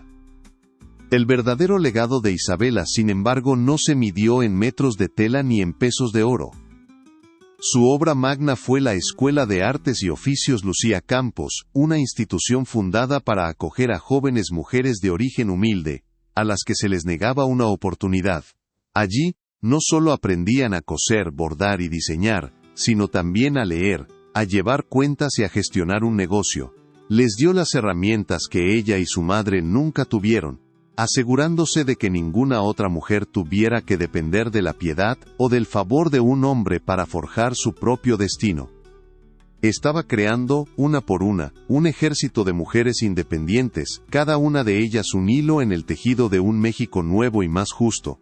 El verdadero legado de Isabela, sin embargo, no se midió en metros de tela ni en pesos de oro. Su obra magna fue la Escuela de Artes y Oficios Lucía Campos, una institución fundada para acoger a jóvenes mujeres de origen humilde, a las que se les negaba una oportunidad. Allí, no solo aprendían a coser, bordar y diseñar, sino también a leer, a llevar cuentas y a gestionar un negocio. Les dio las herramientas que ella y su madre nunca tuvieron, asegurándose de que ninguna otra mujer tuviera que depender de la piedad o del favor de un hombre para forjar su propio destino. Estaba creando, una por una, un ejército de mujeres independientes, cada una de ellas un hilo en el tejido de un México nuevo y más justo.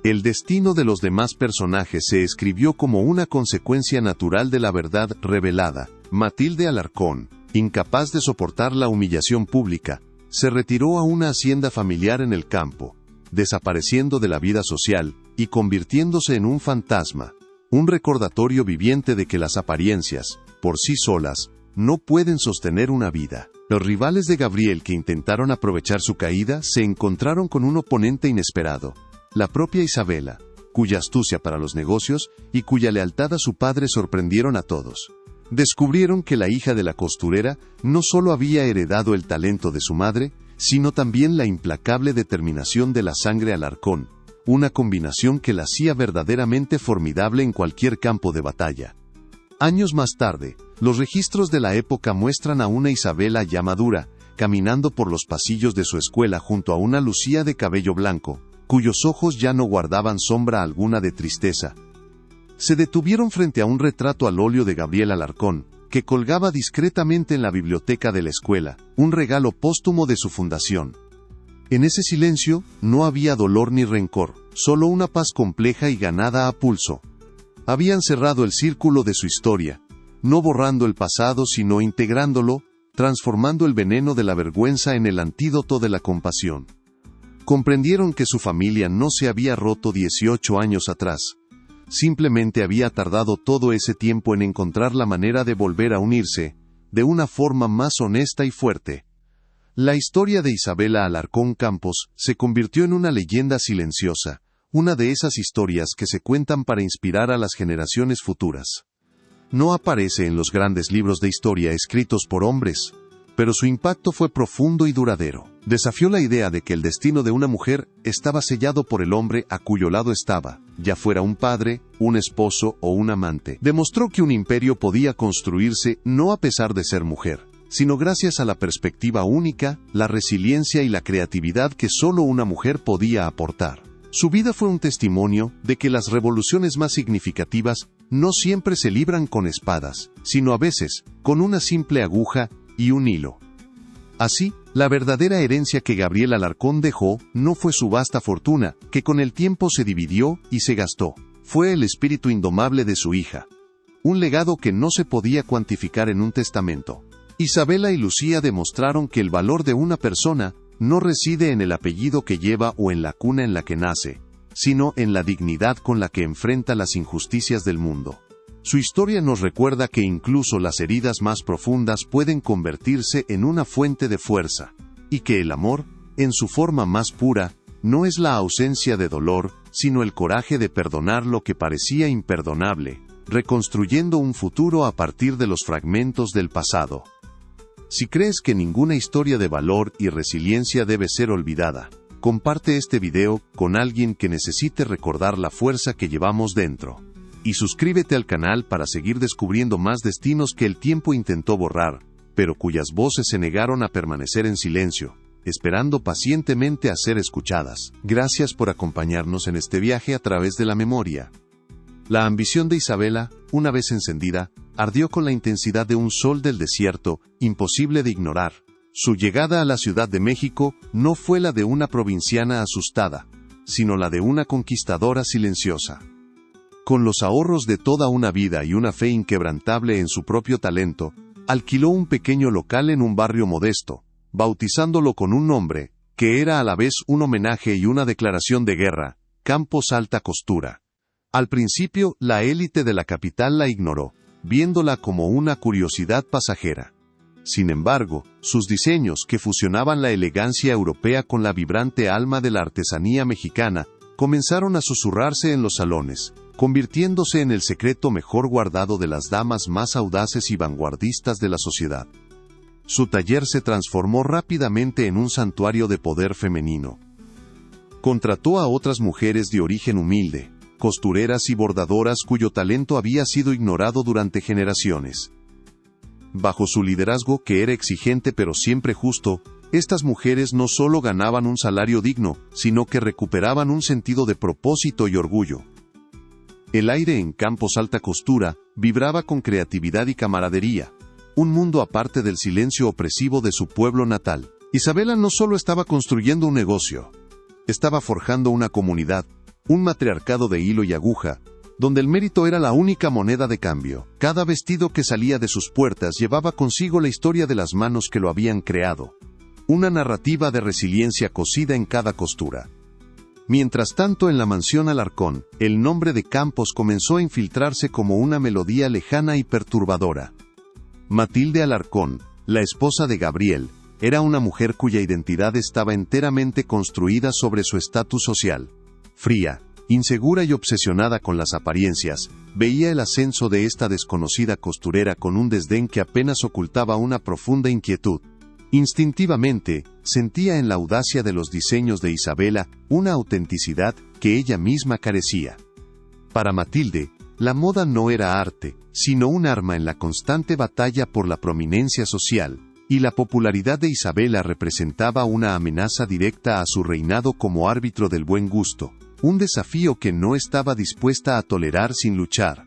El destino de los demás personajes se escribió como una consecuencia natural de la verdad revelada. Matilde Alarcón, incapaz de soportar la humillación pública, se retiró a una hacienda familiar en el campo, desapareciendo de la vida social y convirtiéndose en un fantasma, un recordatorio viviente de que las apariencias, por sí solas, no pueden sostener una vida. Los rivales de Gabriel que intentaron aprovechar su caída se encontraron con un oponente inesperado, la propia Isabela, cuya astucia para los negocios y cuya lealtad a su padre sorprendieron a todos. Descubrieron que la hija de la costurera no solo había heredado el talento de su madre, sino también la implacable determinación de la sangre Alarcón, una combinación que la hacía verdaderamente formidable en cualquier campo de batalla. Años más tarde, los registros de la época muestran a una Isabela ya madura, caminando por los pasillos de su escuela junto a una Lucía de cabello blanco, cuyos ojos ya no guardaban sombra alguna de tristeza. Se detuvieron frente a un retrato al óleo de Gabriel Alarcón, que colgaba discretamente en la biblioteca de la escuela, un regalo póstumo de su fundación. En ese silencio, no había dolor ni rencor, solo una paz compleja y ganada a pulso. Habían cerrado el círculo de su historia, no borrando el pasado sino integrándolo, transformando el veneno de la vergüenza en el antídoto de la compasión. Comprendieron que su familia no se había roto 18 años atrás. Simplemente había tardado todo ese tiempo en encontrar la manera de volver a unirse, de una forma más honesta y fuerte. La historia de Isabela Alarcón Campos se convirtió en una leyenda silenciosa, una de esas historias que se cuentan para inspirar a las generaciones futuras. No aparece en los grandes libros de historia escritos por hombres, pero su impacto fue profundo y duradero. Desafió la idea de que el destino de una mujer estaba sellado por el hombre a cuyo lado estaba, ya fuera un padre, un esposo o un amante. Demostró que un imperio podía construirse no a pesar de ser mujer, sino gracias a la perspectiva única, la resiliencia y la creatividad que solo una mujer podía aportar. Su vida fue un testimonio de que las revoluciones más significativas no siempre se libran con espadas, sino a veces, con una simple aguja y un hilo. Así, la verdadera herencia que Gabriel Alarcón dejó no fue su vasta fortuna, que con el tiempo se dividió y se gastó. Fue el espíritu indomable de su hija. Un legado que no se podía cuantificar en un testamento. Isabela y Lucía demostraron que el valor de una persona no reside en el apellido que lleva o en la cuna en la que nace, sino en la dignidad con la que enfrenta las injusticias del mundo. Su historia nos recuerda que incluso las heridas más profundas pueden convertirse en una fuente de fuerza, y que el amor, en su forma más pura, no es la ausencia de dolor, sino el coraje de perdonar lo que parecía imperdonable, reconstruyendo un futuro a partir de los fragmentos del pasado. Si crees que ninguna historia de valor y resiliencia debe ser olvidada, comparte este video con alguien que necesite recordar la fuerza que llevamos dentro. Y suscríbete al canal para seguir descubriendo más destinos que el tiempo intentó borrar, pero cuyas voces se negaron a permanecer en silencio, esperando pacientemente a ser escuchadas. Gracias por acompañarnos en este viaje a través de la memoria. La ambición de Isabela, una vez encendida, ardió con la intensidad de un sol del desierto, imposible de ignorar. Su llegada a la Ciudad de México no fue la de una provinciana asustada, sino la de una conquistadora silenciosa. Con los ahorros de toda una vida y una fe inquebrantable en su propio talento, alquiló un pequeño local en un barrio modesto, bautizándolo con un nombre, que era a la vez un homenaje y una declaración de guerra: Campos Alta Costura. Al principio, la élite de la capital la ignoró, viéndola como una curiosidad pasajera. Sin embargo, sus diseños, que fusionaban la elegancia europea con la vibrante alma de la artesanía mexicana, comenzaron a susurrarse en los salones, convirtiéndose en el secreto mejor guardado de las damas más audaces y vanguardistas de la sociedad. Su taller se transformó rápidamente en un santuario de poder femenino. Contrató a otras mujeres de origen humilde, costureras y bordadoras cuyo talento había sido ignorado durante generaciones. Bajo su liderazgo, que era exigente pero siempre justo, estas mujeres no solo ganaban un salario digno, sino que recuperaban un sentido de propósito y orgullo. El aire en Campos Alta Costura vibraba con creatividad y camaradería, un mundo aparte del silencio opresivo de su pueblo natal. Isabela no solo estaba construyendo un negocio, estaba forjando una comunidad, un matriarcado de hilo y aguja, donde el mérito era la única moneda de cambio. Cada vestido que salía de sus puertas llevaba consigo la historia de las manos que lo habían creado, una narrativa de resiliencia cosida en cada costura. Mientras tanto, en la mansión Alarcón, el nombre de Campos comenzó a infiltrarse como una melodía lejana y perturbadora. Matilde Alarcón, la esposa de Gabriel, era una mujer cuya identidad estaba enteramente construida sobre su estatus social. Fría, insegura y obsesionada con las apariencias, veía el ascenso de esta desconocida costurera con un desdén que apenas ocultaba una profunda inquietud. Instintivamente, sentía en la audacia de los diseños de Isabela una autenticidad que ella misma carecía. Para Matilde, la moda no era arte, sino un arma en la constante batalla por la prominencia social, y la popularidad de Isabela representaba una amenaza directa a su reinado como árbitro del buen gusto, un desafío que no estaba dispuesta a tolerar sin luchar.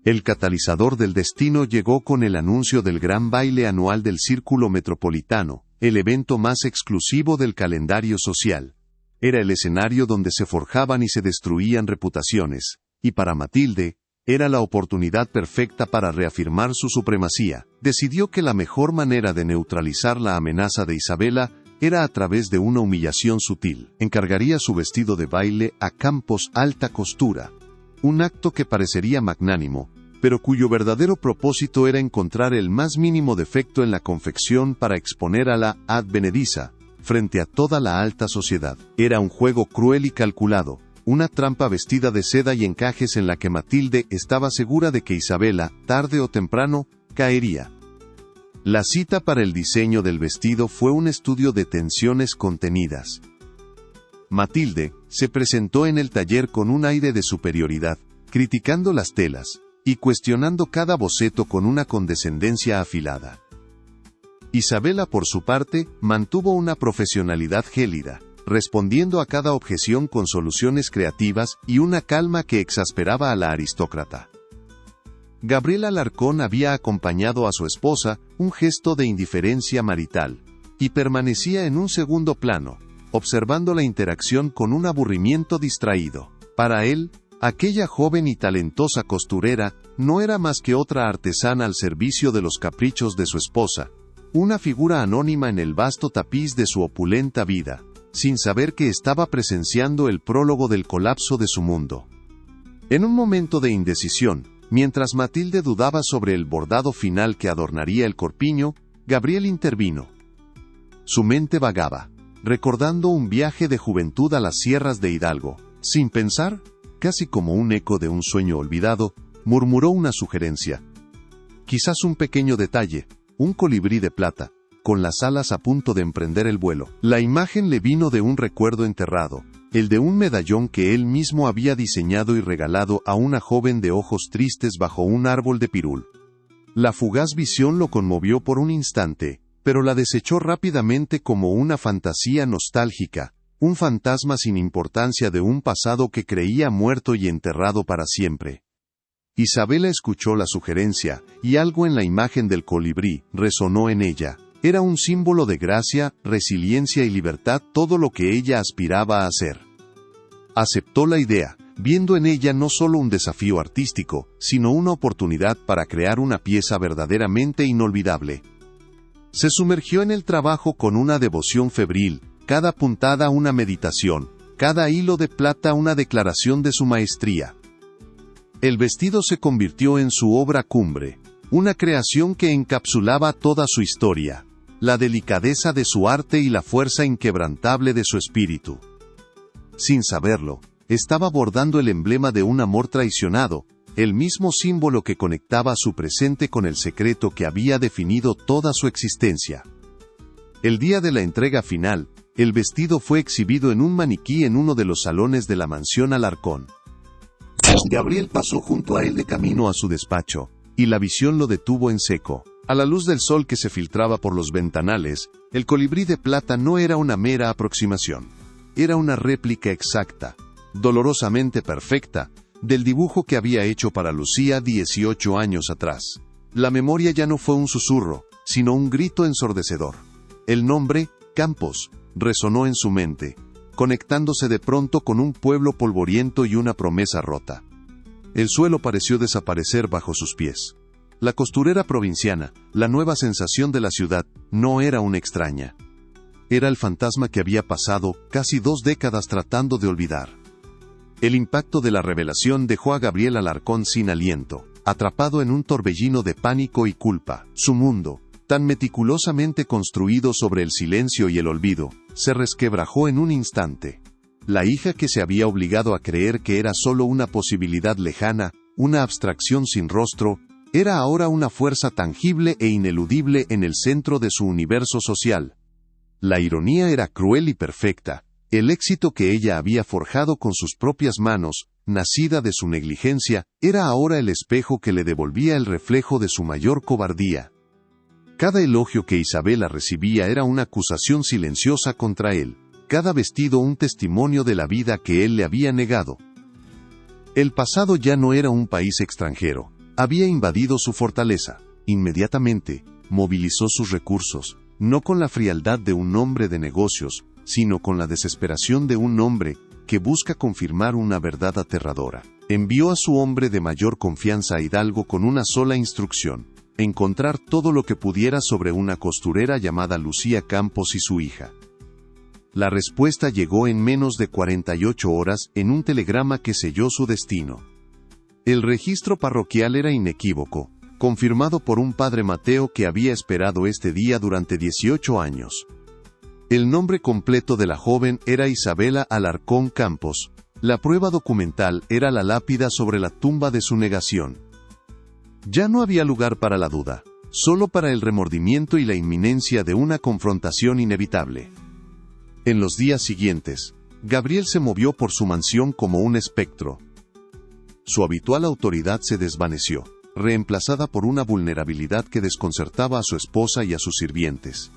El catalizador del destino llegó con el anuncio del gran baile anual del Círculo Metropolitano, el evento más exclusivo del calendario social. Era el escenario donde se forjaban y se destruían reputaciones, y para Matilde, era la oportunidad perfecta para reafirmar su supremacía. Decidió que la mejor manera de neutralizar la amenaza de Isabela era a través de una humillación sutil. Encargaría su vestido de baile a Campos Alta Costura, un acto que parecería magnánimo, pero cuyo verdadero propósito era encontrar el más mínimo defecto en la confección para exponer a la advenediza frente a toda la alta sociedad. Era un juego cruel y calculado, una trampa vestida de seda y encajes en la que Matilde estaba segura de que Isabela, tarde o temprano, caería. La cita para el diseño del vestido fue un estudio de tensiones contenidas. Matilde se presentó en el taller con un aire de superioridad, criticando las telas y cuestionando cada boceto con una condescendencia afilada. Isabela, por su parte, mantuvo una profesionalidad gélida, respondiendo a cada objeción con soluciones creativas y una calma que exasperaba a la aristócrata. Gabriel Alarcón había acompañado a su esposa, un gesto de indiferencia marital, y permanecía en un segundo plano, observando la interacción con un aburrimiento distraído. Para él, aquella joven y talentosa costurera no era más que otra artesana al servicio de los caprichos de su esposa, una figura anónima en el vasto tapiz de su opulenta vida, sin saber que estaba presenciando el prólogo del colapso de su mundo. En un momento de indecisión, mientras Matilde dudaba sobre el bordado final que adornaría el corpiño, Gabriel intervino. Su mente vagaba, recordando un viaje de juventud a las sierras de Hidalgo. Sin pensar, casi como un eco de un sueño olvidado, murmuró una sugerencia. Quizás un pequeño detalle, un colibrí de plata, con las alas a punto de emprender el vuelo. La imagen le vino de un recuerdo enterrado, el de un medallón que él mismo había diseñado y regalado a una joven de ojos tristes bajo un árbol de pirul. La fugaz visión lo conmovió por un instante, pero la desechó rápidamente como una fantasía nostálgica, un fantasma sin importancia de un pasado que creía muerto y enterrado para siempre. Isabela escuchó la sugerencia, y algo en la imagen del colibrí resonó en ella. Era un símbolo de gracia, resiliencia y libertad, todo lo que ella aspiraba a ser. Aceptó la idea, viendo en ella no solo un desafío artístico, sino una oportunidad para crear una pieza verdaderamente inolvidable. Se sumergió en el trabajo con una devoción febril, cada puntada una meditación, cada hilo de plata una declaración de su maestría. El vestido se convirtió en su obra cumbre, una creación que encapsulaba toda su historia, la delicadeza de su arte y la fuerza inquebrantable de su espíritu. Sin saberlo, estaba bordando el emblema de un amor traicionado, el mismo símbolo que conectaba su presente con el secreto que había definido toda su existencia. El día de la entrega final, el vestido fue exhibido en un maniquí en uno de los salones de la mansión Alarcón. Gabriel pasó junto a él de camino a su despacho, y la visión lo detuvo en seco. A la luz del sol que se filtraba por los ventanales, el colibrí de plata no era una mera aproximación. Era una réplica exacta, dolorosamente perfecta, del dibujo que había hecho para Lucía 18 años atrás. La memoria ya no fue un susurro, sino un grito ensordecedor. El nombre, Campos, resonó en su mente, conectándose de pronto con un pueblo polvoriento y una promesa rota. El suelo pareció desaparecer bajo sus pies. La costurera provinciana, la nueva sensación de la ciudad, no era una extraña. Era el fantasma que había pasado casi 2 décadas tratando de olvidar. El impacto de la revelación dejó a Gabriel Alarcón sin aliento, atrapado en un torbellino de pánico y culpa. Su mundo, tan meticulosamente construido sobre el silencio y el olvido, se resquebrajó en un instante. La hija que se había obligado a creer que era solo una posibilidad lejana, una abstracción sin rostro, era ahora una fuerza tangible e ineludible en el centro de su universo social. La ironía era cruel y perfecta. El éxito que ella había forjado con sus propias manos, nacida de su negligencia, era ahora el espejo que le devolvía el reflejo de su mayor cobardía. Cada elogio que Isabela recibía era una acusación silenciosa contra él, cada vestido un testimonio de la vida que él le había negado. El pasado ya no era un país extranjero, había invadido su fortaleza. Inmediatamente, movilizó sus recursos, no con la frialdad de un hombre de negocios, sino con la desesperación de un hombre que busca confirmar una verdad aterradora. Envió a su hombre de mayor confianza a Hidalgo con una sola instrucción: encontrar todo lo que pudiera sobre una costurera llamada Lucía Campos y su hija. La respuesta llegó en menos de 48 horas en un telegrama que selló su destino. El registro parroquial era inequívoco, confirmado por un padre Mateo que había esperado este día durante 18 años. El nombre completo de la joven era Isabela Alarcón Campos. La prueba documental era la lápida sobre la tumba de su negación. Ya no había lugar para la duda, solo para el remordimiento y la inminencia de una confrontación inevitable. En los días siguientes, Gabriel se movió por su mansión como un espectro. Su habitual autoridad se desvaneció, reemplazada por una vulnerabilidad que desconcertaba a su esposa y a sus sirvientes.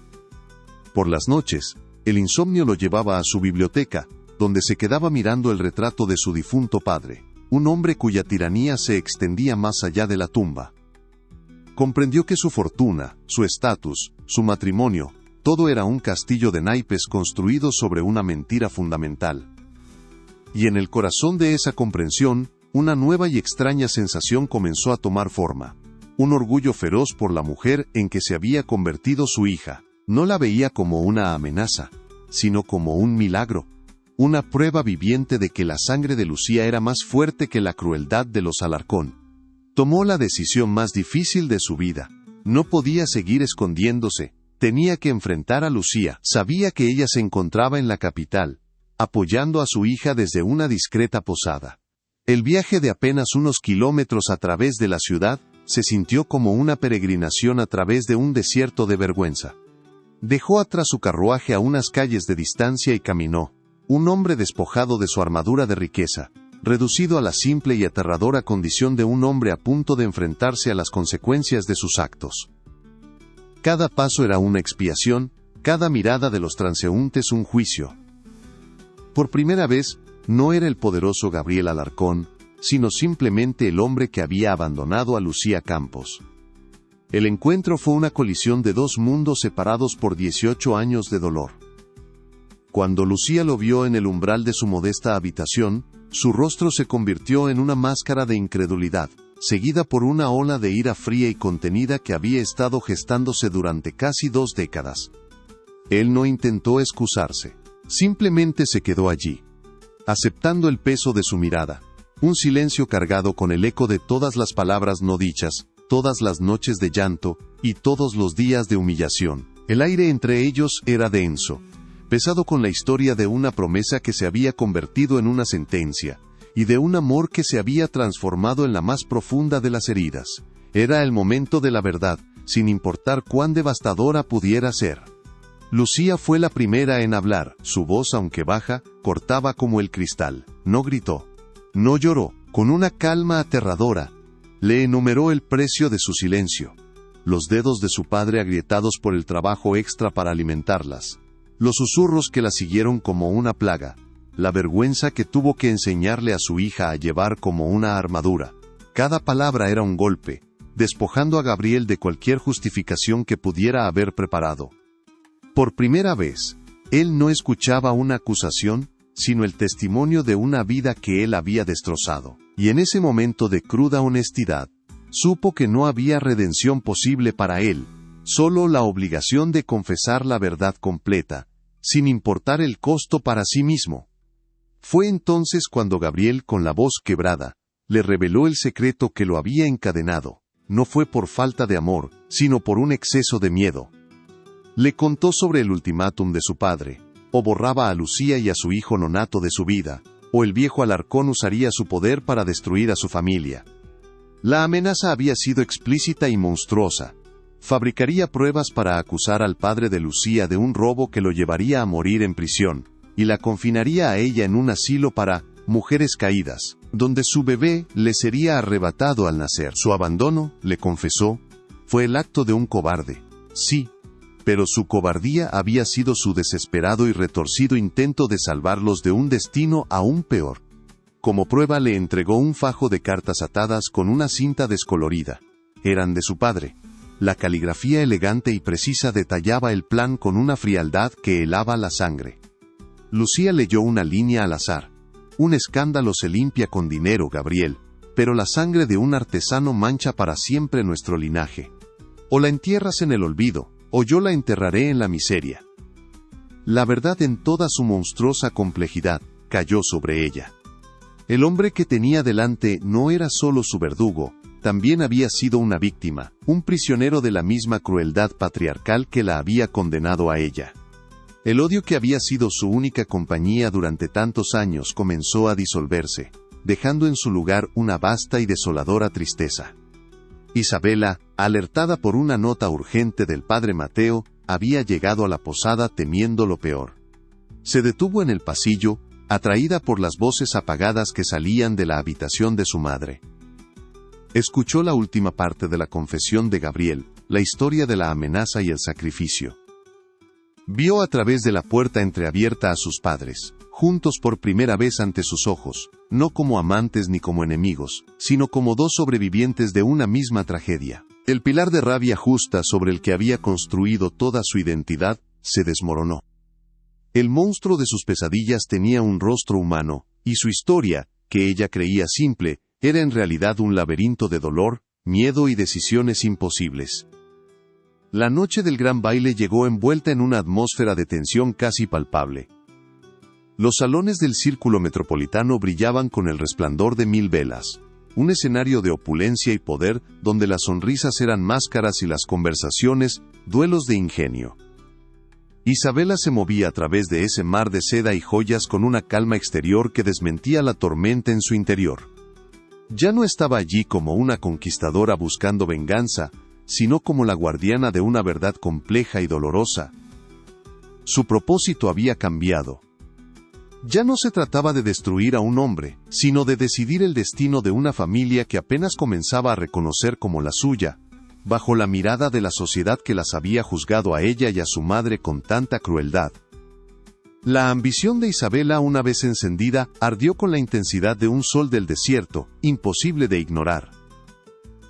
Por las noches, el insomnio lo llevaba a su biblioteca, donde se quedaba mirando el retrato de su difunto padre, un hombre cuya tiranía se extendía más allá de la tumba. Comprendió que su fortuna, su estatus, su matrimonio, todo era un castillo de naipes construido sobre una mentira fundamental. Y en el corazón de esa comprensión, una nueva y extraña sensación comenzó a tomar forma. Un orgullo feroz por la mujer en que se había convertido su hija. No la veía como una amenaza, sino como un milagro. Una prueba viviente de que la sangre de Lucía era más fuerte que la crueldad de los Alarcón. Tomó la decisión más difícil de su vida. No podía seguir escondiéndose. Tenía que enfrentar a Lucía. Sabía que ella se encontraba en la capital, apoyando a su hija desde una discreta posada. El viaje de apenas unos kilómetros a través de la ciudad se sintió como una peregrinación a través de un desierto de vergüenza. Dejó atrás su carruaje a unas calles de distancia y caminó, un hombre despojado de su armadura de riqueza, reducido a la simple y aterradora condición de un hombre a punto de enfrentarse a las consecuencias de sus actos. Cada paso era una expiación, cada mirada de los transeúntes un juicio. Por primera vez, no era el poderoso Gabriel Alarcón, sino simplemente el hombre que había abandonado a Lucía Campos. El encuentro fue una colisión de dos mundos separados por 18 años de dolor. Cuando Lucía lo vio en el umbral de su modesta habitación, su rostro se convirtió en una máscara de incredulidad, seguida por una ola de ira fría y contenida que había estado gestándose durante casi 2 décadas. Él no intentó excusarse, simplemente se quedó allí, aceptando el peso de su mirada, un silencio cargado con el eco de todas las palabras no dichas, todas las noches de llanto, y todos los días de humillación. El aire entre ellos era denso, pesado con la historia de una promesa que se había convertido en una sentencia, y de un amor que se había transformado en la más profunda de las heridas. Era el momento de la verdad, sin importar cuán devastadora pudiera ser. Lucía fue la primera en hablar, su voz, aunque baja, cortaba como el cristal. No gritó, no lloró, con una calma aterradora, le enumeró el precio de su silencio, los dedos de su padre agrietados por el trabajo extra para alimentarlas, los susurros que la siguieron como una plaga, la vergüenza que tuvo que enseñarle a su hija a llevar como una armadura. Cada palabra era un golpe, despojando a Gabriel de cualquier justificación que pudiera haber preparado. Por primera vez, él no escuchaba una acusación, sino el testimonio de una vida que él había destrozado. Y en ese momento de cruda honestidad, supo que no había redención posible para él, solo la obligación de confesar la verdad completa, sin importar el costo para sí mismo. Fue entonces cuando Gabriel, con la voz quebrada, le reveló el secreto que lo había encadenado. No fue por falta de amor, sino por un exceso de miedo. Le contó sobre el ultimátum de su padre, o borraba a Lucía y a su hijo nonato de su vida, o el viejo Alarcón usaría su poder para destruir a su familia. La amenaza había sido explícita y monstruosa. Fabricaría pruebas para acusar al padre de Lucía de un robo que lo llevaría a morir en prisión, y la confinaría a ella en un asilo para mujeres caídas, donde su bebé le sería arrebatado al nacer. Su abandono, le confesó, fue el acto de un cobarde. Sí, pero su cobardía había sido su desesperado y retorcido intento de salvarlos de un destino aún peor. Como prueba le entregó un fajo de cartas atadas con una cinta descolorida. Eran de su padre. La caligrafía elegante y precisa detallaba el plan con una frialdad que helaba la sangre. Lucía leyó una línea al azar. Un escándalo se limpia con dinero, Gabriel, pero la sangre de un artesano mancha para siempre nuestro linaje. O la entierras en el olvido, o yo la enterraré en la miseria. La verdad en toda su monstruosa complejidad cayó sobre ella. El hombre que tenía delante no era solo su verdugo, también había sido una víctima, un prisionero de la misma crueldad patriarcal que la había condenado a ella. El odio que había sido su única compañía durante tantos años comenzó a disolverse, dejando en su lugar una vasta y desoladora tristeza. Isabela, alertada por una nota urgente del padre Mateo, había llegado a la posada temiendo lo peor. Se detuvo en el pasillo, atraída por las voces apagadas que salían de la habitación de su madre. Escuchó la última parte de la confesión de Gabriel, la historia de la amenaza y el sacrificio. Vio a través de la puerta entreabierta a sus padres, juntos por primera vez ante sus ojos, no como amantes ni como enemigos, sino como dos sobrevivientes de una misma tragedia. El pilar de rabia justa sobre el que había construido toda su identidad, se desmoronó. El monstruo de sus pesadillas tenía un rostro humano, y su historia, que ella creía simple, era en realidad un laberinto de dolor, miedo y decisiones imposibles. La noche del gran baile llegó envuelta en una atmósfera de tensión casi palpable. Los salones del Círculo Metropolitano brillaban con el resplandor de 1000 velas, un escenario de opulencia y poder donde las sonrisas eran máscaras y las conversaciones, duelos de ingenio. Isabela se movía a través de ese mar de seda y joyas con una calma exterior que desmentía la tormenta en su interior. Ya no estaba allí como una conquistadora buscando venganza, sino como la guardiana de una verdad compleja y dolorosa, Su propósito había cambiado. Ya no se trataba de destruir a un hombre, sino de decidir el destino de una familia que apenas comenzaba a reconocer como la suya, bajo la mirada de la sociedad que las había juzgado a ella y a su madre con tanta crueldad. La ambición de Isabela, una vez encendida, ardió con la intensidad de un sol del desierto, imposible de ignorar.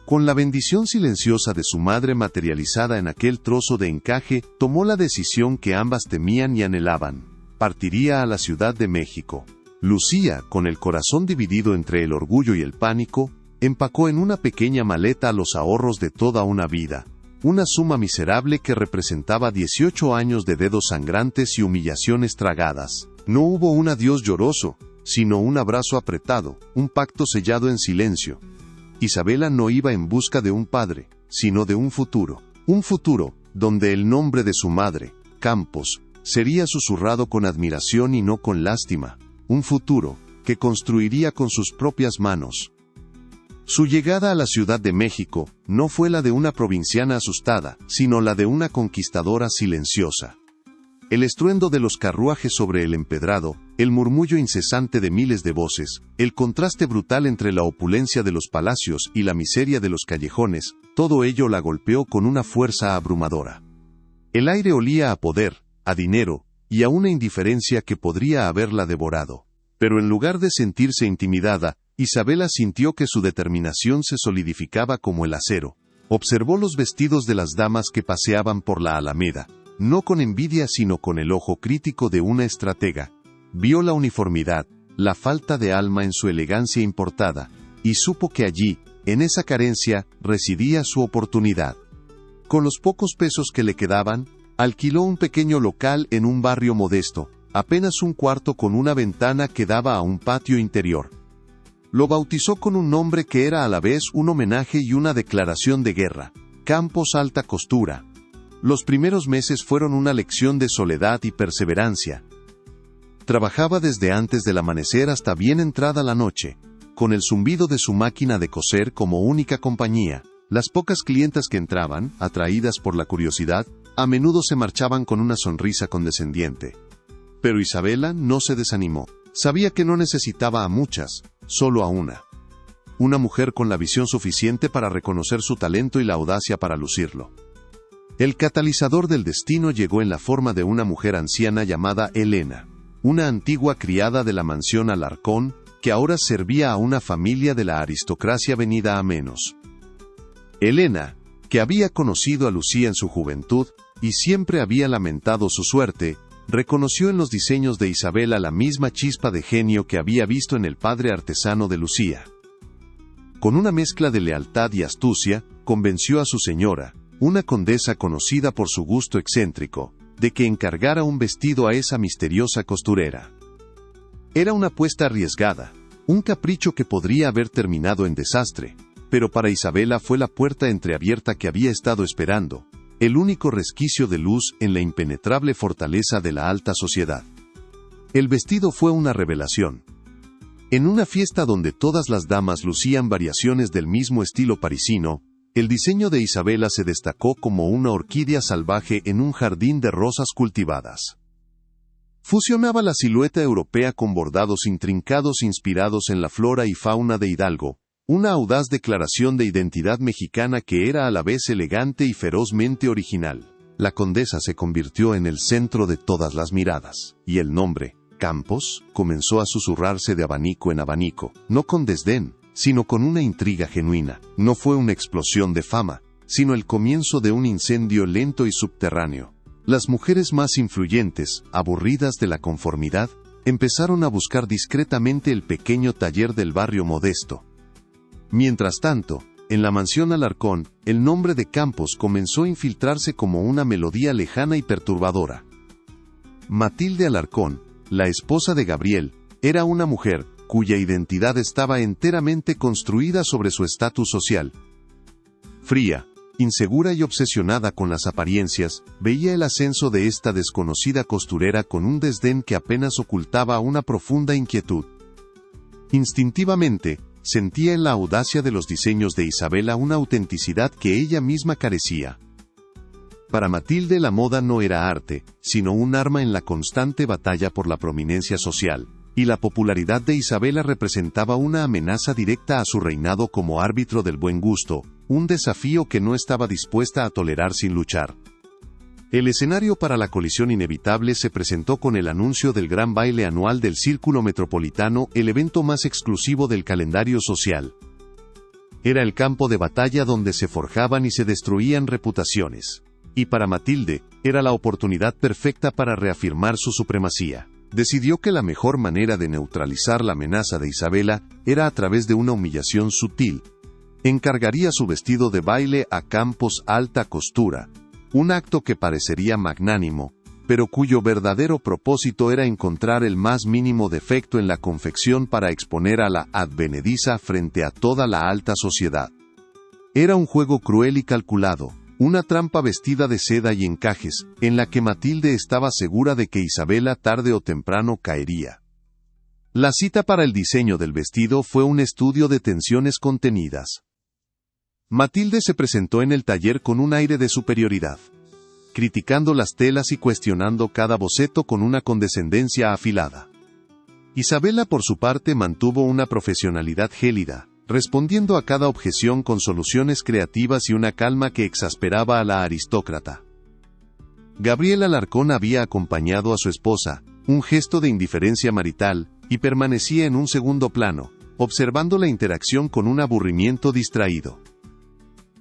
Con la bendición silenciosa de su madre materializada en aquel trozo de encaje, tomó la decisión que ambas temían y anhelaban. Partiría a la Ciudad de México. Lucía, con el corazón dividido entre el orgullo y el pánico, empacó en una pequeña maleta los ahorros de toda una vida. Una suma miserable que representaba 18 años de dedos sangrantes y humillaciones tragadas. No hubo un adiós lloroso, sino un abrazo apretado, un pacto sellado en silencio. Isabela no iba en busca de un padre, sino de un futuro. Un futuro, donde el nombre de su madre, Campos, sería susurrado con admiración y no con lástima. Un futuro, que construiría con sus propias manos. Su llegada a la Ciudad de México no fue la de una provinciana asustada, sino la de una conquistadora silenciosa. El estruendo de los carruajes sobre el empedrado, el murmullo incesante de miles de voces, el contraste brutal entre la opulencia de los palacios y la miseria de los callejones, todo ello la golpeó con una fuerza abrumadora. El aire olía a poder, a dinero, y a una indiferencia que podría haberla devorado. Pero en lugar de sentirse intimidada, Isabela sintió que su determinación se solidificaba como el acero. Observó los vestidos de las damas que paseaban por la Alameda, no con envidia sino con el ojo crítico de una estratega. Vio la uniformidad, la falta de alma en su elegancia importada, y supo que allí, en esa carencia, residía su oportunidad. Con los pocos pesos que le quedaban, alquiló un pequeño local en un barrio modesto, apenas un cuarto con una ventana que daba a un patio interior. Lo bautizó con un nombre que era a la vez un homenaje y una declaración de guerra: Campos Alta Costura. Los primeros meses fueron una lección de soledad y perseverancia. Trabajaba desde antes del amanecer hasta bien entrada la noche, con el zumbido de su máquina de coser como única compañía. Las pocas clientas que entraban, atraídas por la curiosidad, a menudo se marchaban con una sonrisa condescendiente. Pero Isabela no se desanimó. Sabía que no necesitaba a muchas, solo a una. Una mujer con la visión suficiente para reconocer su talento y la audacia para lucirlo. El catalizador del destino llegó en la forma de una mujer anciana llamada Elena, una antigua criada de la mansión Alarcón, que ahora servía a una familia de la aristocracia venida a menos. Elena, que había conocido a Lucía en su juventud, y siempre había lamentado su suerte, reconoció en los diseños de Isabela la misma chispa de genio que había visto en el padre artesano de Lucía. Con una mezcla de lealtad y astucia, convenció a su señora, una condesa conocida por su gusto excéntrico, de que encargara un vestido a esa misteriosa costurera. Era una apuesta arriesgada, un capricho que podría haber terminado en desastre, pero para Isabela fue la puerta entreabierta que había estado esperando, el único resquicio de luz en la impenetrable fortaleza de la alta sociedad. El vestido fue una revelación. En una fiesta donde todas las damas lucían variaciones del mismo estilo parisino, el diseño de Isabela se destacó como una orquídea salvaje en un jardín de rosas cultivadas. Fusionaba la silueta europea con bordados intrincados inspirados en la flora y fauna de Hidalgo, una audaz declaración de identidad mexicana que era a la vez elegante y ferozmente original. La condesa se convirtió en el centro de todas las miradas, y el nombre, Campos, comenzó a susurrarse de abanico en abanico, no con desdén, sino con una intriga genuina. No fue una explosión de fama, sino el comienzo de un incendio lento y subterráneo. Las mujeres más influyentes, aburridas de la conformidad, empezaron a buscar discretamente el pequeño taller del barrio modesto. Mientras tanto, en la mansión Alarcón, el nombre de Campos comenzó a infiltrarse como una melodía lejana y perturbadora. Matilde Alarcón, la esposa de Gabriel, era una mujer cuya identidad estaba enteramente construida sobre su estatus social. Fría, insegura y obsesionada con las apariencias, veía el ascenso de esta desconocida costurera con un desdén que apenas ocultaba una profunda inquietud. Instintivamente, sentía en la audacia de los diseños de Isabela una autenticidad que ella misma carecía. Para Matilde la moda no era arte, sino un arma en la constante batalla por la prominencia social, y la popularidad de Isabela representaba una amenaza directa a su reinado como árbitro del buen gusto, un desafío que no estaba dispuesta a tolerar sin luchar. El escenario para la colisión inevitable se presentó con el anuncio del gran baile anual del Círculo Metropolitano, el evento más exclusivo del calendario social. Era el campo de batalla donde se forjaban y se destruían reputaciones. Y para Matilde, era la oportunidad perfecta para reafirmar su supremacía. Decidió que la mejor manera de neutralizar la amenaza de Isabela era a través de una humillación sutil. Encargaría su vestido de baile a Campos alta costura, un acto que parecería magnánimo, pero cuyo verdadero propósito era encontrar el más mínimo defecto en la confección para exponer a la advenediza frente a toda la alta sociedad. Era un juego cruel y calculado, una trampa vestida de seda y encajes, en la que Matilde estaba segura de que Isabela tarde o temprano caería. La cita para el diseño del vestido fue un estudio de tensiones contenidas. Matilde se presentó en el taller con un aire de superioridad, criticando las telas y cuestionando cada boceto con una condescendencia afilada. Isabela por su parte mantuvo una profesionalidad gélida, respondiendo a cada objeción con soluciones creativas y una calma que exasperaba a la aristócrata. Gabriel Alarcón había acompañado a su esposa, un gesto de indiferencia marital, y permanecía en un segundo plano, observando la interacción con un aburrimiento distraído.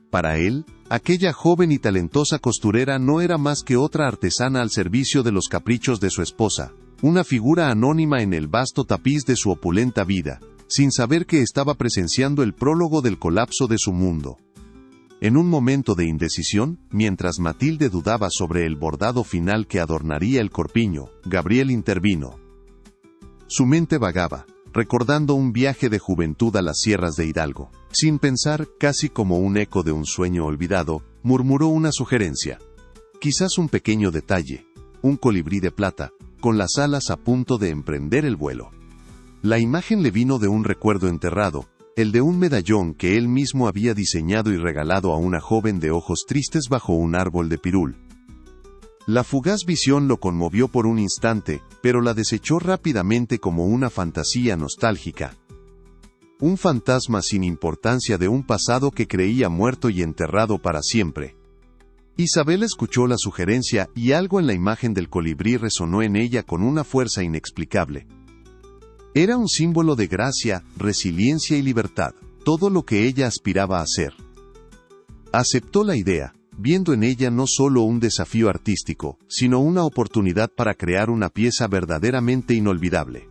Para él, aquella joven y talentosa costurera no era más que otra artesana al servicio de los caprichos de su esposa, una figura anónima en el vasto tapiz de su opulenta vida, sin saber que estaba presenciando el prólogo del colapso de su mundo. En un momento de indecisión, mientras Matilde dudaba sobre el bordado final que adornaría el corpiño, Gabriel intervino. Su mente vagaba, recordando un viaje de juventud a las sierras de Hidalgo. Sin pensar, casi como un eco de un sueño olvidado, murmuró una sugerencia. Quizás un pequeño detalle, un colibrí de plata, con las alas a punto de emprender el vuelo. La imagen le vino de un recuerdo enterrado, el de un medallón que él mismo había diseñado y regalado a una joven de ojos tristes bajo un árbol de pirul. La fugaz visión lo conmovió por un instante, pero la desechó rápidamente como una fantasía nostálgica. Un fantasma sin importancia de un pasado que creía muerto y enterrado para siempre. Isabel escuchó la sugerencia y algo en la imagen del colibrí resonó en ella con una fuerza inexplicable. Era un símbolo de gracia, resiliencia y libertad, todo lo que ella aspiraba a ser. Aceptó la idea, viendo en ella no solo un desafío artístico, sino una oportunidad para crear una pieza verdaderamente inolvidable.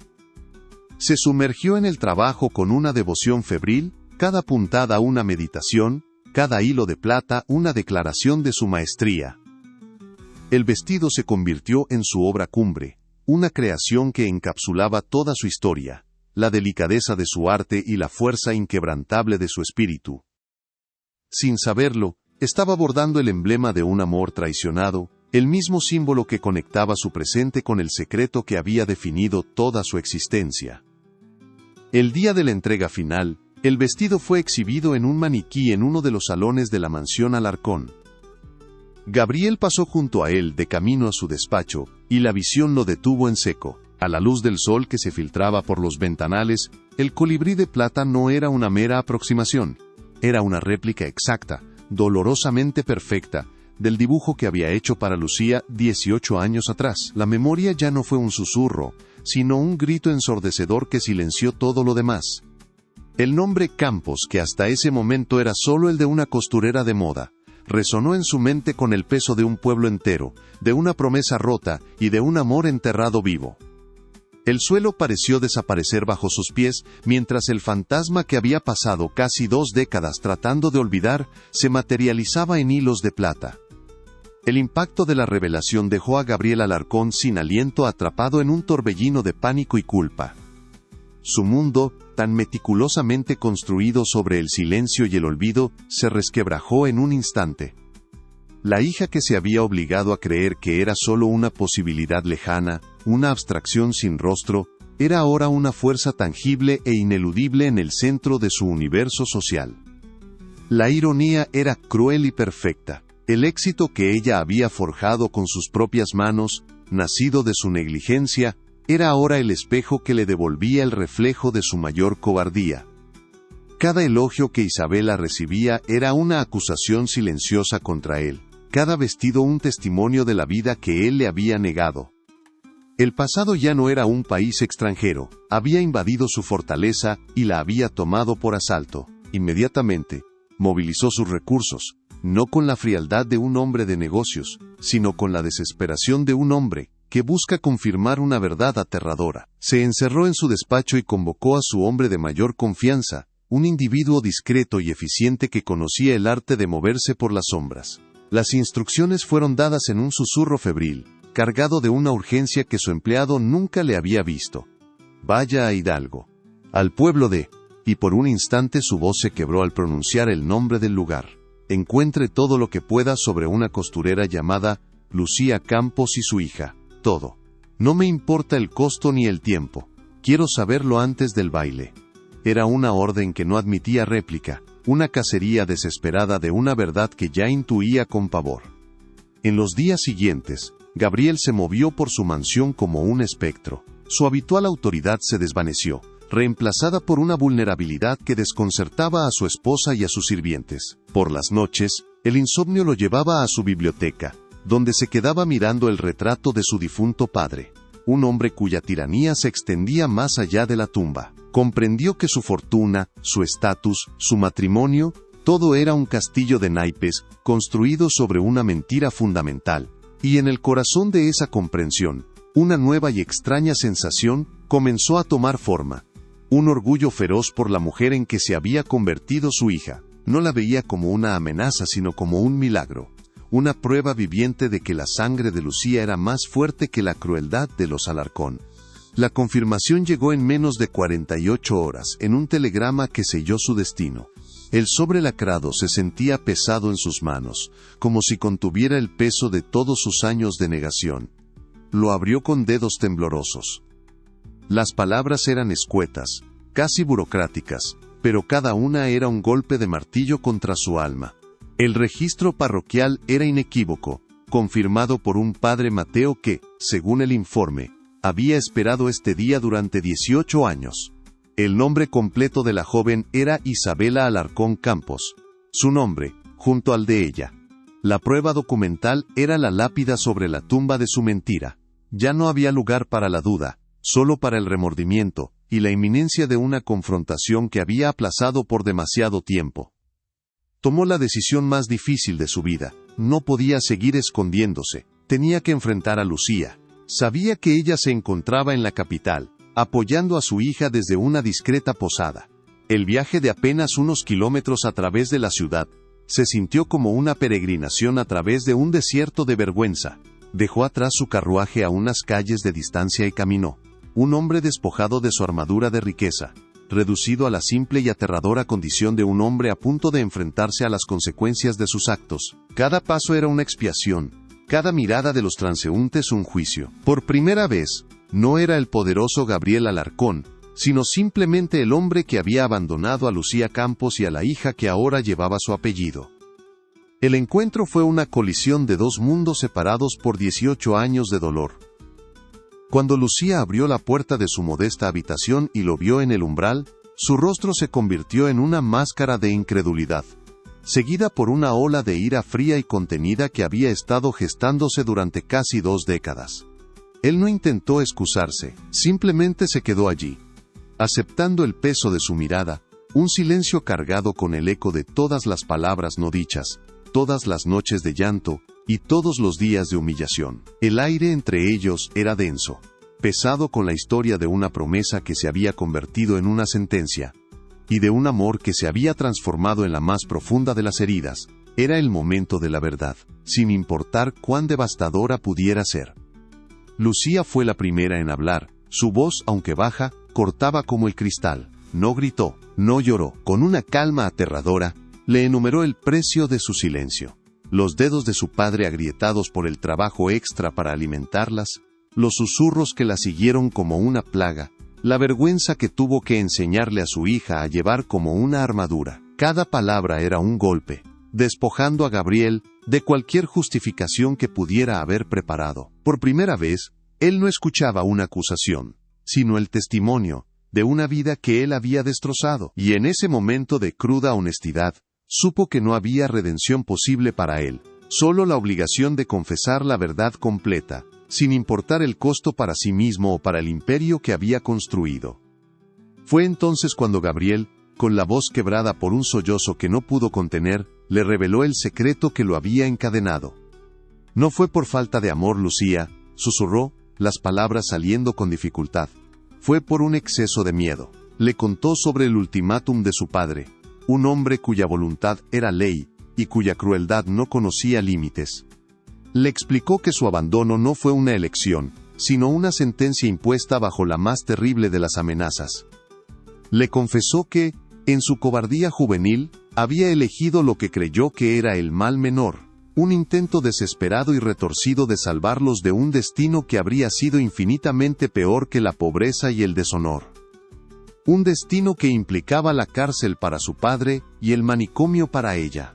Se sumergió en el trabajo con una devoción febril, cada puntada una meditación, cada hilo de plata una declaración de su maestría. El vestido se convirtió en su obra cumbre, una creación que encapsulaba toda su historia, la delicadeza de su arte y la fuerza inquebrantable de su espíritu. Sin saberlo, estaba bordando el emblema de un amor traicionado, el mismo símbolo que conectaba su presente con el secreto que había definido toda su existencia. El día de la entrega final, el vestido fue exhibido en un maniquí en uno de los salones de la mansión Alarcón. Gabriel pasó junto a él de camino a su despacho, y la visión lo detuvo en seco. A la luz del sol que se filtraba por los ventanales, el colibrí de plata no era una mera aproximación, era una réplica exacta, dolorosamente perfecta, del dibujo que había hecho para Lucía 18 años atrás. La memoria ya no fue un susurro, sino un grito ensordecedor que silenció todo lo demás. El nombre Campos, que hasta ese momento era solo el de una costurera de moda, resonó en su mente con el peso de un pueblo entero, de una promesa rota y de un amor enterrado vivo. El suelo pareció desaparecer bajo sus pies, mientras el fantasma que había pasado casi 2 décadas tratando de olvidar, se materializaba en hilos de plata. El impacto de la revelación dejó a Gabriel Alarcón sin aliento, atrapado en un torbellino de pánico y culpa. Su mundo, tan meticulosamente construido sobre el silencio y el olvido, se resquebrajó en un instante. La hija que se había obligado a creer que era solo una posibilidad lejana, una abstracción sin rostro, era ahora una fuerza tangible e ineludible en el centro de su universo social. La ironía era cruel y perfecta. El éxito que ella había forjado con sus propias manos, nacido de su negligencia, era ahora el espejo que le devolvía el reflejo de su mayor cobardía. Cada elogio que Isabela recibía era una acusación silenciosa contra él, cada vestido un testimonio de la vida que él le había negado. El pasado ya no era un país extranjero, había invadido su fortaleza y la había tomado por asalto. Inmediatamente, movilizó sus recursos, no con la frialdad de un hombre de negocios, sino con la desesperación de un hombre que busca confirmar una verdad aterradora. Se encerró en su despacho y convocó a su hombre de mayor confianza, un individuo discreto y eficiente que conocía el arte de moverse por las sombras. Las instrucciones fueron dadas en un susurro febril, cargado de una urgencia que su empleado nunca le había visto. Vaya a Hidalgo, al pueblo de... Y por un instante su voz se quebró al pronunciar el nombre del lugar. Encuentre todo lo que pueda sobre una costurera llamada Lucía Campos y su hija. Todo. No me importa el costo ni el tiempo. Quiero saberlo antes del baile. Era una orden que no admitía réplica, una cacería desesperada de una verdad que ya intuía con pavor. En los días siguientes, Gabriel se movió por su mansión como un espectro. Su habitual autoridad se desvaneció, reemplazada por una vulnerabilidad que desconcertaba a su esposa y a sus sirvientes. Por las noches, el insomnio lo llevaba a su biblioteca, donde se quedaba mirando el retrato de su difunto padre, un hombre cuya tiranía se extendía más allá de la tumba. Comprendió que su fortuna, su estatus, su matrimonio, todo era un castillo de naipes, construido sobre una mentira fundamental, y en el corazón de esa comprensión, una nueva y extraña sensación comenzó a tomar forma. Un orgullo feroz por la mujer en que se había convertido su hija. No la veía como una amenaza, sino como un milagro. Una prueba viviente de que la sangre de Lucía era más fuerte que la crueldad de los Alarcón. La confirmación llegó en menos de 48 horas, en un telegrama que selló su destino. El sobre lacrado se sentía pesado en sus manos, como si contuviera el peso de todos sus años de negación. Lo abrió con dedos temblorosos. Las palabras eran escuetas, casi burocráticas, pero cada una era un golpe de martillo contra su alma. El registro parroquial era inequívoco, confirmado por un padre Mateo que, según el informe, había esperado este día durante 18 años. El nombre completo de la joven era Isabela Alarcón Campos. Su nombre, junto al de ella. La prueba documental era la lápida sobre la tumba de su mentira. Ya no había lugar para la duda, solo para el remordimiento, y la inminencia de una confrontación que había aplazado por demasiado tiempo. Tomó la decisión más difícil de su vida. No podía seguir escondiéndose. Tenía que enfrentar a Lucía. Sabía que ella se encontraba en la capital, apoyando a su hija desde una discreta posada. El viaje de apenas unos kilómetros a través de la ciudad se sintió como una peregrinación a través de un desierto de vergüenza. Dejó atrás su carruaje a unas calles de distancia y caminó. Un hombre despojado de su armadura de riqueza, reducido a la simple y aterradora condición de un hombre a punto de enfrentarse a las consecuencias de sus actos. Cada paso era una expiación, cada mirada de los transeúntes un juicio. Por primera vez, no era el poderoso Gabriel Alarcón, sino simplemente el hombre que había abandonado a Lucía Campos y a la hija que ahora llevaba su apellido. El encuentro fue una colisión de dos mundos separados por 18 años de dolor. Cuando Lucía abrió la puerta de su modesta habitación y lo vio en el umbral, su rostro se convirtió en una máscara de incredulidad, seguida por una ola de ira fría y contenida que había estado gestándose durante casi 2 décadas. Él no intentó excusarse, simplemente se quedó allí, aceptando el peso de su mirada, un silencio cargado con el eco de todas las palabras no dichas, todas las noches de llanto, y todos los días de humillación. El aire entre ellos era denso, pesado con la historia de una promesa que se había convertido en una sentencia, y de un amor que se había transformado en la más profunda de las heridas. Era el momento de la verdad, sin importar cuán devastadora pudiera ser. Lucía fue la primera en hablar, su voz, aunque baja, cortaba como el cristal. No gritó, no lloró, con una calma aterradora, le enumeró el precio de su silencio. Los dedos de su padre agrietados por el trabajo extra para alimentarlas, los susurros que la siguieron como una plaga, la vergüenza que tuvo que enseñarle a su hija a llevar como una armadura. Cada palabra era un golpe, despojando a Gabriel, de cualquier justificación que pudiera haber preparado. Por primera vez, él no escuchaba una acusación, sino el testimonio de una vida que él había destrozado, y en ese momento de cruda honestidad, supo que no había redención posible para él, solo la obligación de confesar la verdad completa, sin importar el costo para sí mismo o para el imperio que había construido. Fue entonces cuando Gabriel, con la voz quebrada por un sollozo que no pudo contener, le reveló el secreto que lo había encadenado. No fue por falta de amor, Lucía, susurró, las palabras saliendo con dificultad. Fue por un exceso de miedo. Le contó sobre el ultimátum de su padre, un hombre cuya voluntad era ley, y cuya crueldad no conocía límites. Le explicó que su abandono no fue una elección, sino una sentencia impuesta bajo la más terrible de las amenazas. Le confesó que, en su cobardía juvenil, había elegido lo que creyó que era el mal menor, un intento desesperado y retorcido de salvarlos de un destino que habría sido infinitamente peor que la pobreza y el deshonor. Un destino que implicaba la cárcel para su padre y el manicomio para ella.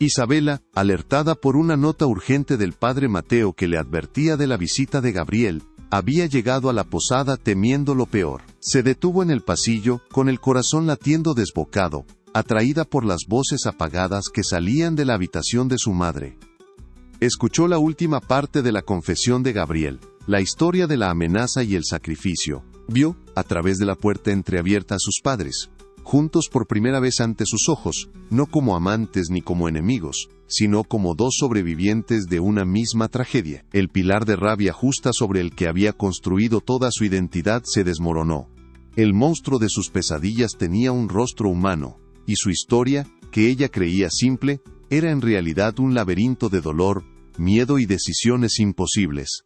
Isabela, alertada por una nota urgente del padre Mateo que le advertía de la visita de Gabriel, había llegado a la posada temiendo lo peor. Se detuvo en el pasillo, con el corazón latiendo desbocado, atraída por las voces apagadas que salían de la habitación de su madre. Escuchó la última parte de la confesión de Gabriel, la historia de la amenaza y el sacrificio. Vio, a través de la puerta entreabierta, a sus padres, juntos por primera vez ante sus ojos, no como amantes ni como enemigos, sino como dos sobrevivientes de una misma tragedia. El pilar de rabia justa sobre el que había construido toda su identidad se desmoronó. El monstruo de sus pesadillas tenía un rostro humano, y su historia, que ella creía simple, era en realidad un laberinto de dolor, miedo y decisiones imposibles.